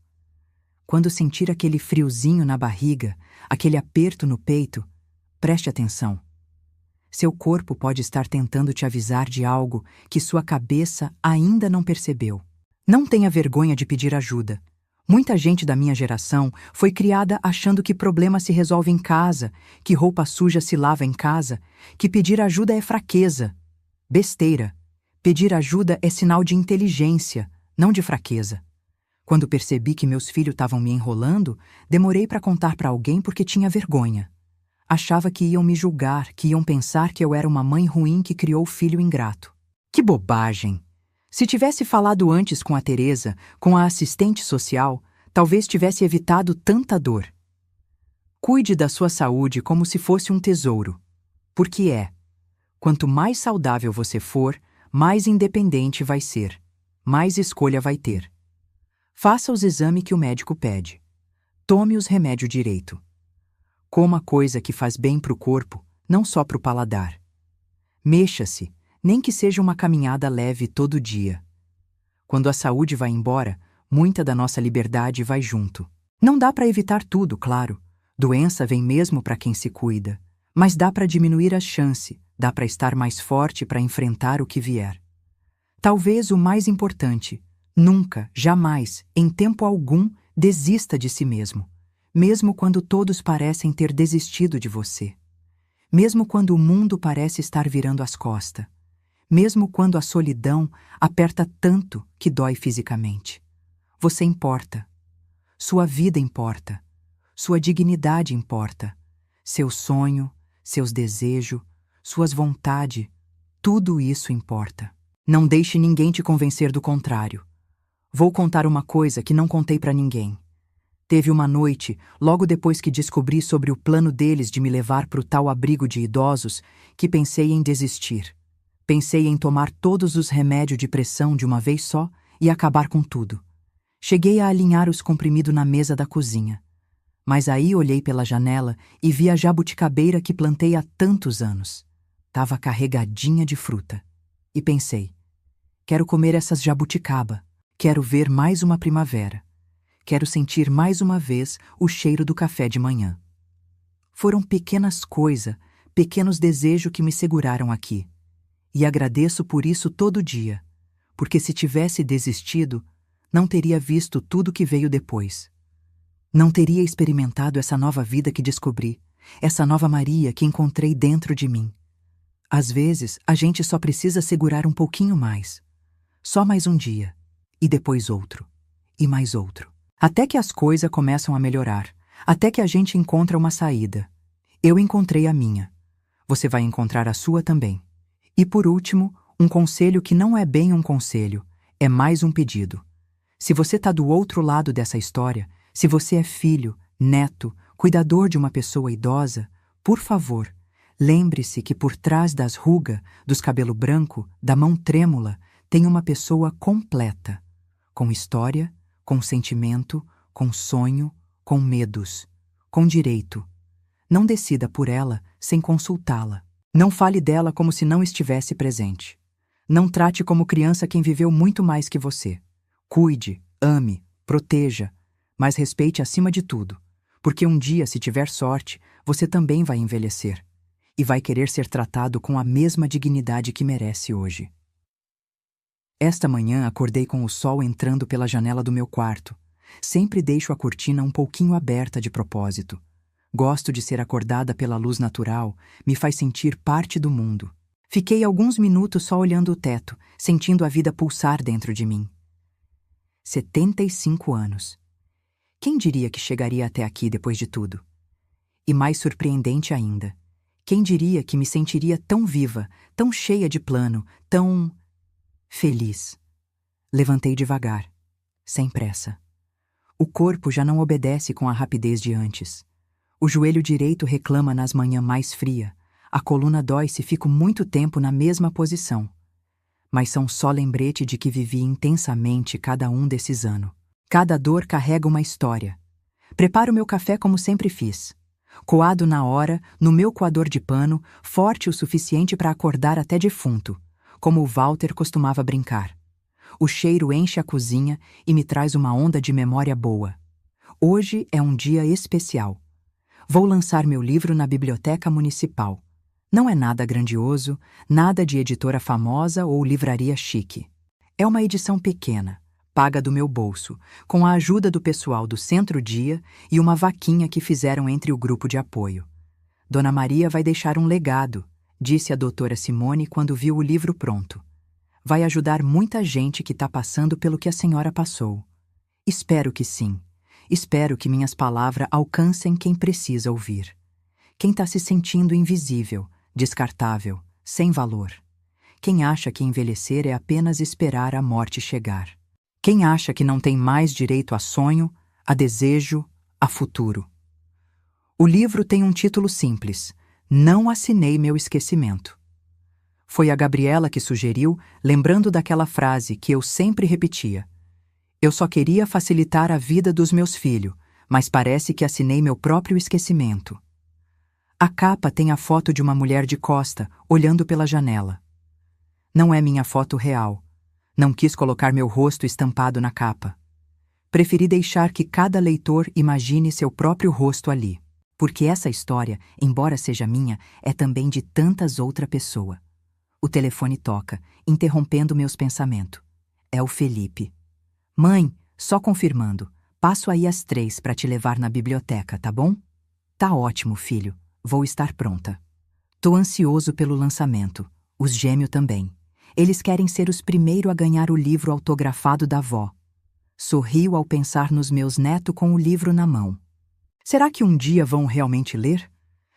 [SPEAKER 1] Quando sentir aquele friozinho na barriga, aquele aperto no peito, preste atenção. Seu corpo pode estar tentando te avisar de algo que sua cabeça ainda não percebeu. Não tenha vergonha de pedir ajuda. Muita gente da minha geração foi criada achando que problema se resolve em casa, que roupa suja se lava em casa, que pedir ajuda é fraqueza. Besteira. Pedir ajuda é sinal de inteligência, não de fraqueza. Quando percebi que meus filhos estavam me enrolando, demorei para contar para alguém porque tinha vergonha. Achava que iam me julgar, que iam pensar que eu era uma mãe ruim que criou filho ingrato. Que bobagem! Se tivesse falado antes com a Teresa, com a assistente social, talvez tivesse evitado tanta dor. Cuide da sua saúde como se fosse um tesouro. Porque é. Quanto mais saudável você for, mais independente vai ser, mais escolha vai ter. Faça os exames que o médico pede. Tome os remédios direito. Coma coisa que faz bem para o corpo, não só para o paladar. Mexa-se, nem que seja uma caminhada leve todo dia. Quando a saúde vai embora, muita da nossa liberdade vai junto. Não dá para evitar tudo, claro. Doença vem mesmo para quem se cuida. Mas dá para diminuir a chance, dá para estar mais forte para enfrentar o que vier. Talvez o mais importante: nunca, jamais, em tempo algum, desista de si mesmo, mesmo quando todos parecem ter desistido de você. Mesmo quando o mundo parece estar virando as costas. Mesmo quando a solidão aperta tanto que dói fisicamente. Você importa. Sua vida importa. Sua dignidade importa. Seu sonho, seus desejos, suas vontades, tudo isso importa. Não deixe ninguém te convencer do contrário. Vou contar uma coisa que não contei para ninguém. Teve uma noite, logo depois que descobri sobre o plano deles de me levar para o tal abrigo de idosos, que pensei em desistir. Pensei em tomar todos os remédios de pressão de uma vez só e acabar com tudo. Cheguei a alinhar os comprimidos na mesa da cozinha. Mas aí olhei pela janela e vi a jabuticabeira que plantei há tantos anos. Tava carregadinha de fruta. E pensei, quero comer essas jabuticaba. Quero ver mais uma primavera. Quero sentir mais uma vez o cheiro do café de manhã. Foram pequenas coisas, pequenos desejos que me seguraram aqui. E agradeço por isso todo dia, porque se tivesse desistido, não teria visto tudo que veio depois. Não teria experimentado essa nova vida que descobri, essa nova Maria que encontrei dentro de mim. Às vezes, a gente só precisa segurar um pouquinho mais. Só mais um dia, e depois outro, e mais outro. Até que as coisas começam a melhorar, até que a gente encontra uma saída. Eu encontrei a minha. Você vai encontrar a sua também. E por último, um conselho que não é bem um conselho, é mais um pedido. Se você está do outro lado dessa história, se você é filho, neto, cuidador de uma pessoa idosa, por favor, lembre-se que por trás das rugas, dos cabelos brancos, da mão trêmula, tem uma pessoa completa, com história, com sentimento, com sonho, com medos, com direito. Não decida por ela sem consultá-la. Não fale dela como se não estivesse presente. Não trate como criança quem viveu muito mais que você. Cuide, ame, proteja, mas respeite acima de tudo, porque um dia, se tiver sorte, você também vai envelhecer e vai querer ser tratado com a mesma dignidade que merece hoje. Esta manhã acordei com o sol entrando pela janela do meu quarto. Sempre deixo a cortina um pouquinho aberta de propósito. Gosto de ser acordada pela luz natural, me faz sentir parte do mundo. Fiquei alguns minutos só olhando o teto, sentindo a vida pulsar dentro de mim. 75 anos. Quem diria que chegaria até aqui depois de tudo? E mais surpreendente ainda, quem diria que me sentiria tão viva, tão cheia de plano, tão feliz? Levantei devagar, sem pressa. O corpo já não obedece com a rapidez de antes. O joelho direito reclama nas manhãs mais frias. A coluna dói se fico muito tempo na mesma posição. Mas são só lembrete de que vivi intensamente cada um desses anos. Cada dor carrega uma história. Preparo meu café como sempre fiz. Coado na hora, no meu coador de pano, forte o suficiente para acordar até defunto, como o Walter costumava brincar. O cheiro enche a cozinha e me traz uma onda de memória boa. Hoje é um dia especial. Vou lançar meu livro na Biblioteca Municipal. Não é nada grandioso, nada de editora famosa ou livraria chique. É uma edição pequena, paga do meu bolso, com a ajuda do pessoal do Centro-Dia e uma vaquinha que fizeram entre o grupo de apoio. Dona Maria vai deixar um legado, disse a doutora Simone quando viu o livro pronto. Vai ajudar muita gente que está passando pelo que a senhora passou. Espero que sim. Espero que minhas palavras alcancem quem precisa ouvir. Quem está se sentindo invisível, descartável, sem valor. Quem acha que envelhecer é apenas esperar a morte chegar. Quem acha que não tem mais direito a sonho, a desejo, a futuro. O livro tem um título simples: Não assinei meu esquecimento. Foi a Gabriela que sugeriu, lembrando daquela frase que eu sempre repetia. Eu só queria facilitar a vida dos meus filhos, mas parece que assinei meu próprio esquecimento. A capa tem a foto de uma mulher de costa, olhando pela janela. Não é minha foto real. Não quis colocar meu rosto estampado na capa. Preferi deixar que cada leitor imagine seu próprio rosto ali, porque essa história, embora seja minha, é também de tantas outras pessoas. O telefone toca, interrompendo meus pensamentos. É o Felipe. Mãe, só confirmando. Passo aí às 3 para te levar na biblioteca, tá bom? Tá ótimo, filho. Vou estar pronta. Tô ansioso pelo lançamento. Os gêmeos também. Eles querem ser os primeiros a ganhar o livro autografado da avó. Sorrio ao pensar nos meus netos com o livro na mão. Será que um dia vão realmente ler?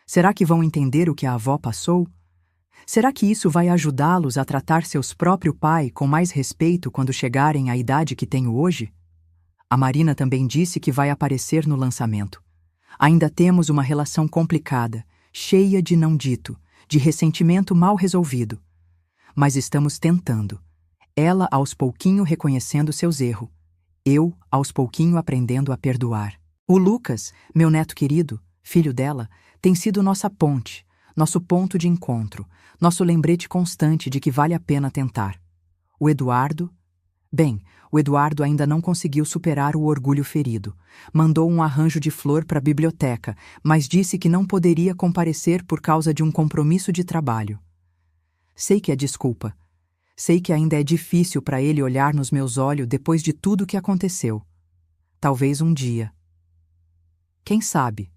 [SPEAKER 1] Será que vão entender o que a avó passou? Será que isso vai ajudá-los a tratar seus próprios pais com mais respeito quando chegarem à idade que tenho hoje? A Marina também disse que vai aparecer no lançamento. Ainda temos uma relação complicada, cheia de não dito, de ressentimento mal resolvido. Mas estamos tentando. Ela aos pouquinho reconhecendo seus erros. Eu aos pouquinho aprendendo a perdoar. O Lucas, meu neto querido, filho dela, tem sido nossa ponte, nosso ponto de encontro, nosso lembrete constante de que vale a pena tentar. O Eduardo ainda não conseguiu superar o orgulho ferido. Mandou um arranjo de flor para a biblioteca, mas disse que não poderia comparecer por causa de um compromisso de trabalho. Sei que é desculpa. Sei que ainda é difícil para ele olhar nos meus olhos depois de tudo que aconteceu. Talvez um dia. Quem sabe?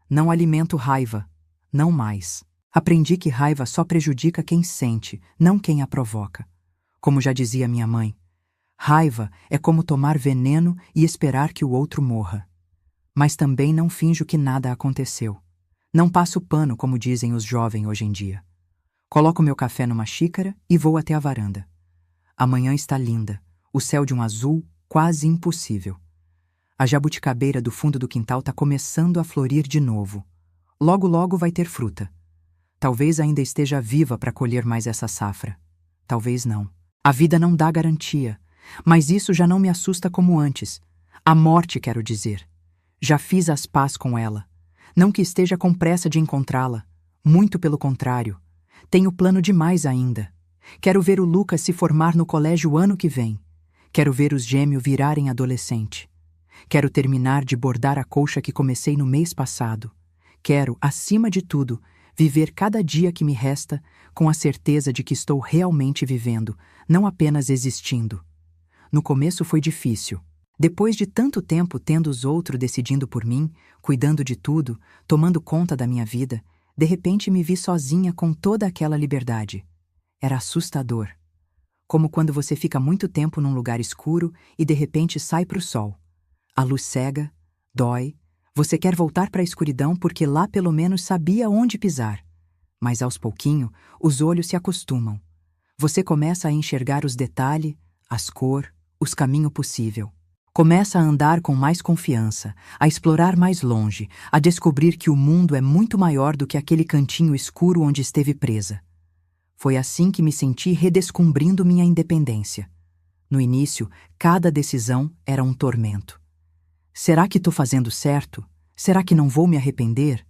[SPEAKER 1] Não alimento raiva. Não mais. Aprendi que raiva só prejudica quem sente, não quem a provoca. Como já dizia minha mãe, raiva é como tomar veneno e esperar que o outro morra. Mas também não finjo que nada aconteceu. Não passo pano, como dizem os jovens hoje em dia. Coloco meu café numa xícara e vou até a varanda. A manhã está linda, o céu de um azul quase impossível. A jabuticabeira do fundo do quintal está começando a florir de novo. Logo, logo vai ter fruta. Talvez ainda esteja viva para colher mais essa safra. Talvez não. A vida não dá garantia, mas isso já não me assusta como antes. A morte, quero dizer. Já fiz as pazes com ela. Não que esteja com pressa de encontrá-la. Muito pelo contrário. Tenho plano demais ainda. Quero ver o Lucas se formar no colégio ano que vem. Quero ver os gêmeos virarem adolescente. Quero terminar de bordar a colcha que comecei no mês passado. Quero, acima de tudo, viver cada dia que me resta com a certeza de que estou realmente vivendo, não apenas existindo. No começo foi difícil. Depois de tanto tempo tendo os outros decidindo por mim, cuidando de tudo, tomando conta da minha vida, de repente me vi sozinha com toda aquela liberdade. Era assustador. Como quando você fica muito tempo num lugar escuro e de repente sai para o sol. A luz cega, dói, você quer voltar para a escuridão porque lá pelo menos sabia onde pisar. Mas aos pouquinho, os olhos se acostumam. Você começa a enxergar os detalhes, as cores, os caminhos possíveis. Começa a andar com mais confiança, a explorar mais longe, a descobrir que o mundo é muito maior do que aquele cantinho escuro onde esteve presa. Foi assim que me senti redescobrindo minha independência. No início, cada decisão era um tormento. Será que estou fazendo certo? Será que não vou me arrepender?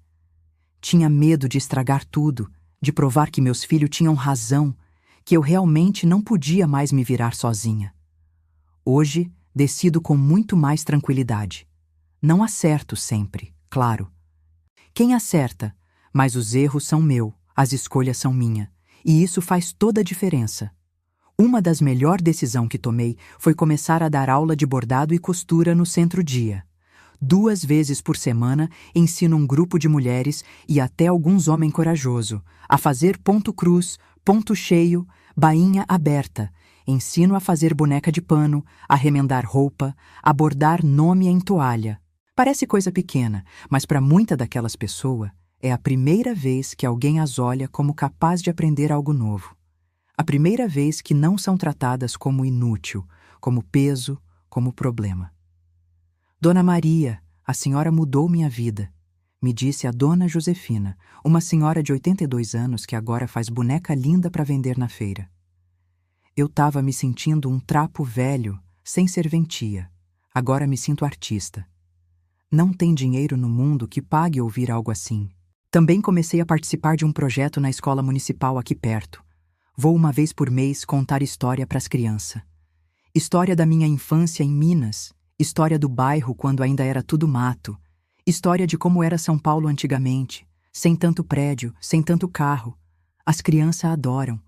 [SPEAKER 1] Tinha medo de estragar tudo, de provar que meus filhos tinham razão, que eu realmente não podia mais me virar sozinha. Hoje, decido com muito mais tranquilidade. Não acerto sempre, claro. Quem acerta? Mas os erros são meus, as escolhas são minhas, e isso faz toda a diferença. Uma das melhores decisões que tomei foi começar a dar aula de bordado e costura no centro-dia. 2 vezes por semana ensino um grupo de mulheres e até alguns homens corajosos a fazer ponto cruz, ponto cheio, bainha aberta. Ensino a fazer boneca de pano, a remendar roupa, a bordar nome em toalha. Parece coisa pequena, mas para muitas daquelas pessoas é a primeira vez que alguém as olha como capaz de aprender algo novo. A primeira vez que não são tratadas como inútil, como peso, como problema. Dona Maria, a senhora mudou minha vida, me disse a Dona Josefina, uma senhora de 82 anos que agora faz boneca linda para vender na feira. Eu estava me sentindo um trapo velho, sem serventia. Agora me sinto artista. Não tem dinheiro no mundo que pague ouvir algo assim. Também comecei a participar de um projeto na escola municipal aqui perto. Vou uma vez por mês contar história para as crianças. História da minha infância em Minas, história do bairro quando ainda era tudo mato, história de como era São Paulo antigamente, sem tanto prédio, sem tanto carro. As crianças adoram.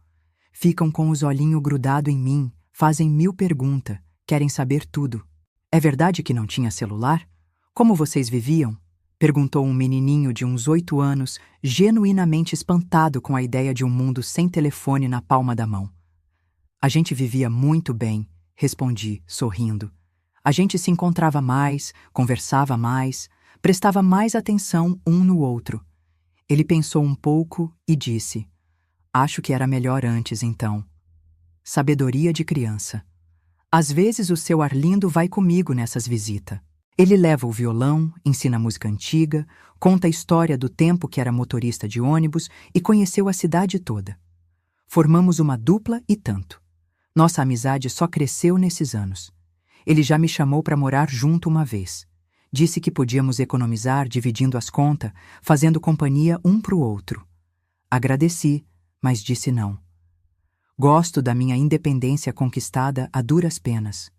[SPEAKER 1] Ficam com os olhinhos grudado em mim, fazem 1000 perguntas, querem saber tudo. É verdade que não tinha celular? Como vocês viviam? Perguntou um menininho de uns 8 anos, genuinamente espantado com a ideia de um mundo sem telefone na palma da mão. A gente vivia muito bem, respondi, sorrindo. A gente se encontrava mais, conversava mais, prestava mais atenção um no outro. Ele pensou um pouco e disse: acho que era melhor antes, então. Sabedoria de criança. Às vezes o seu Arlindo vai comigo nessas visitas. Ele leva o violão, ensina música antiga, conta a história do tempo que era motorista de ônibus e conheceu a cidade toda. Formamos uma dupla e tanto. Nossa amizade só cresceu nesses anos. Ele já me chamou para morar junto uma vez. Disse que podíamos economizar dividindo as contas, fazendo companhia um pro outro. Agradeci, mas disse não. Gosto da minha independência conquistada a duras penas.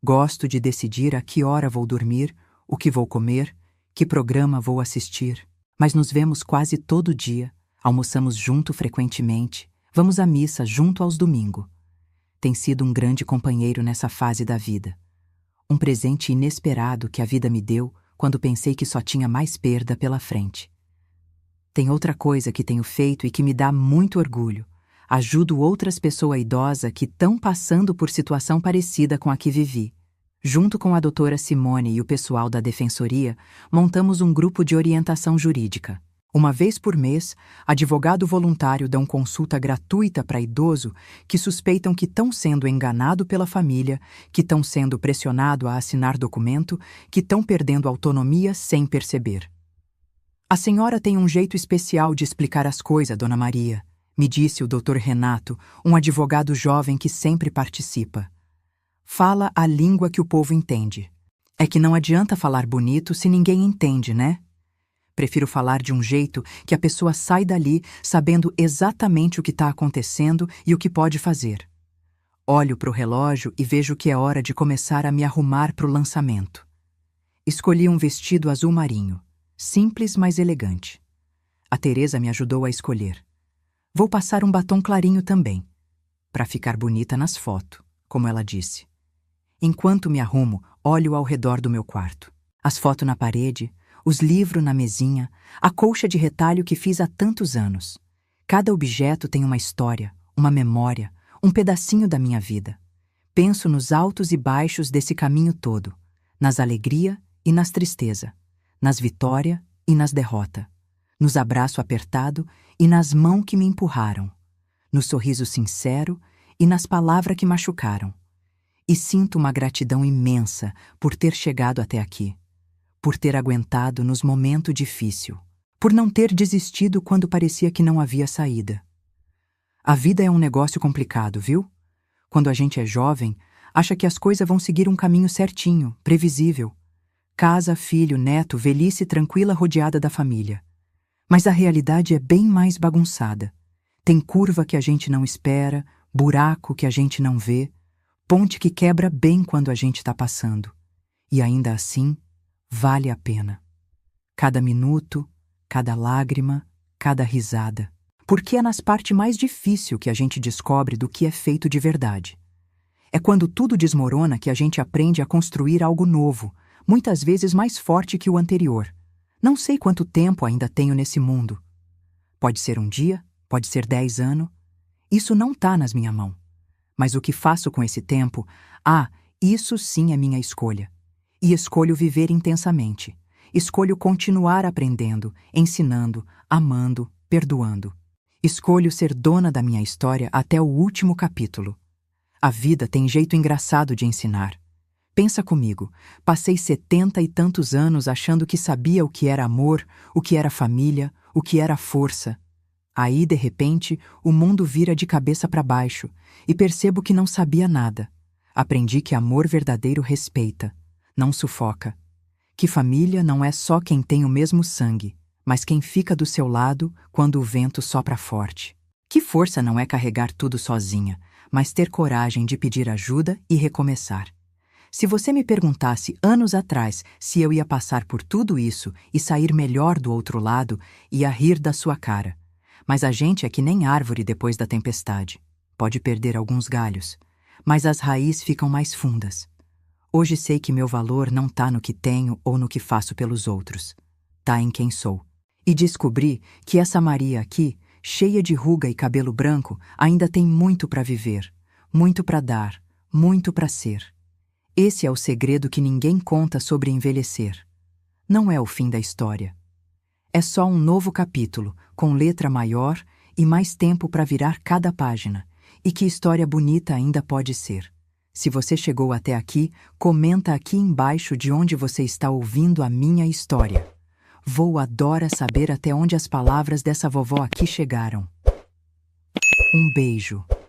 [SPEAKER 1] Gosto de decidir a que hora vou dormir, o que vou comer, que programa vou assistir. Mas nos vemos quase todo dia, almoçamos junto frequentemente, vamos à missa junto aos domingos. Tem sido um grande companheiro nessa fase da vida. Um presente inesperado que a vida me deu quando pensei que só tinha mais perda pela frente. Tem outra coisa que tenho feito e que me dá muito orgulho. Ajudo outras pessoas idosas que estão passando por situação parecida com a que vivi. Junto com a doutora Simone e o pessoal da Defensoria, montamos um grupo de orientação jurídica. Uma vez por mês, advogado voluntário dão consulta gratuita para idoso que suspeitam que estão sendo enganado pela família, que estão sendo pressionado a assinar documento, que estão perdendo autonomia sem perceber. A senhora tem um jeito especial de explicar as coisas, Dona Maria, me disse o Dr. Renato, um advogado jovem que sempre participa. Fala a língua que o povo entende. É que não adianta falar bonito se ninguém entende, né? Prefiro falar de um jeito que a pessoa sai dali sabendo exatamente o que está acontecendo e o que pode fazer. Olho para o relógio e vejo que é hora de começar a me arrumar para o lançamento. Escolhi um vestido azul marinho, simples, mas elegante. A Teresa me ajudou a escolher. Vou passar um batom clarinho também, para ficar bonita nas fotos, como ela disse. Enquanto me arrumo, olho ao redor do meu quarto. As fotos na parede, os livros na mesinha, a colcha de retalho que fiz há tantos anos. Cada objeto tem uma história, uma memória, um pedacinho da minha vida. Penso nos altos e baixos desse caminho todo, nas alegrias e nas tristezas, nas vitórias e nas derrotas, nos abraços apertados e nas mãos que me empurraram, no sorriso sincero e nas palavras que machucaram. E sinto uma gratidão imensa por ter chegado até aqui, por ter aguentado nos momentos difíceis, por não ter desistido quando parecia que não havia saída. A vida é um negócio complicado, viu? Quando a gente é jovem, acha que as coisas vão seguir um caminho certinho, previsível. Casa, filho, neto, velhice tranquila rodeada da família. Mas a realidade é bem mais bagunçada. Tem curva que a gente não espera, buraco que a gente não vê, ponte que quebra bem quando a gente está passando. E ainda assim, vale a pena. Cada minuto, cada lágrima, cada risada. Porque é nas partes mais difíceis que a gente descobre do que é feito de verdade. É quando tudo desmorona que a gente aprende a construir algo novo, muitas vezes mais forte que o anterior. Não sei quanto tempo ainda tenho nesse mundo. Pode ser um dia, pode ser 10 anos. Isso não está nas minhas mãos. Mas o que faço com esse tempo, isso sim é minha escolha. E escolho viver intensamente. Escolho continuar aprendendo, ensinando, amando, perdoando. Escolho ser dona da minha história até o último capítulo. A vida tem jeito engraçado de ensinar. Pensa comigo, passei 70 e tantos anos achando que sabia o que era amor, o que era família, o que era força. Aí, de repente, o mundo vira de cabeça para baixo e percebo que não sabia nada. Aprendi que amor verdadeiro respeita, não sufoca. Que família não é só quem tem o mesmo sangue, mas quem fica do seu lado quando o vento sopra forte. Que força não é carregar tudo sozinha, mas ter coragem de pedir ajuda e recomeçar. Se você me perguntasse anos atrás se eu ia passar por tudo isso e sair melhor do outro lado, ia rir da sua cara. Mas a gente é que nem árvore depois da tempestade. Pode perder alguns galhos, mas as raízes ficam mais fundas. Hoje sei que meu valor não tá no que tenho ou no que faço pelos outros. Tá em quem sou. E descobri que essa Maria aqui, cheia de ruga e cabelo branco, ainda tem muito para viver, muito para dar, muito para ser. Esse é o segredo que ninguém conta sobre envelhecer. Não é o fim da história. É só um novo capítulo, com letra maior e mais tempo para virar cada página. E que história bonita ainda pode ser. Se você chegou até aqui, comenta aqui embaixo de onde você está ouvindo a minha história. Vou adorar saber até onde as palavras dessa vovó aqui chegaram. Um beijo.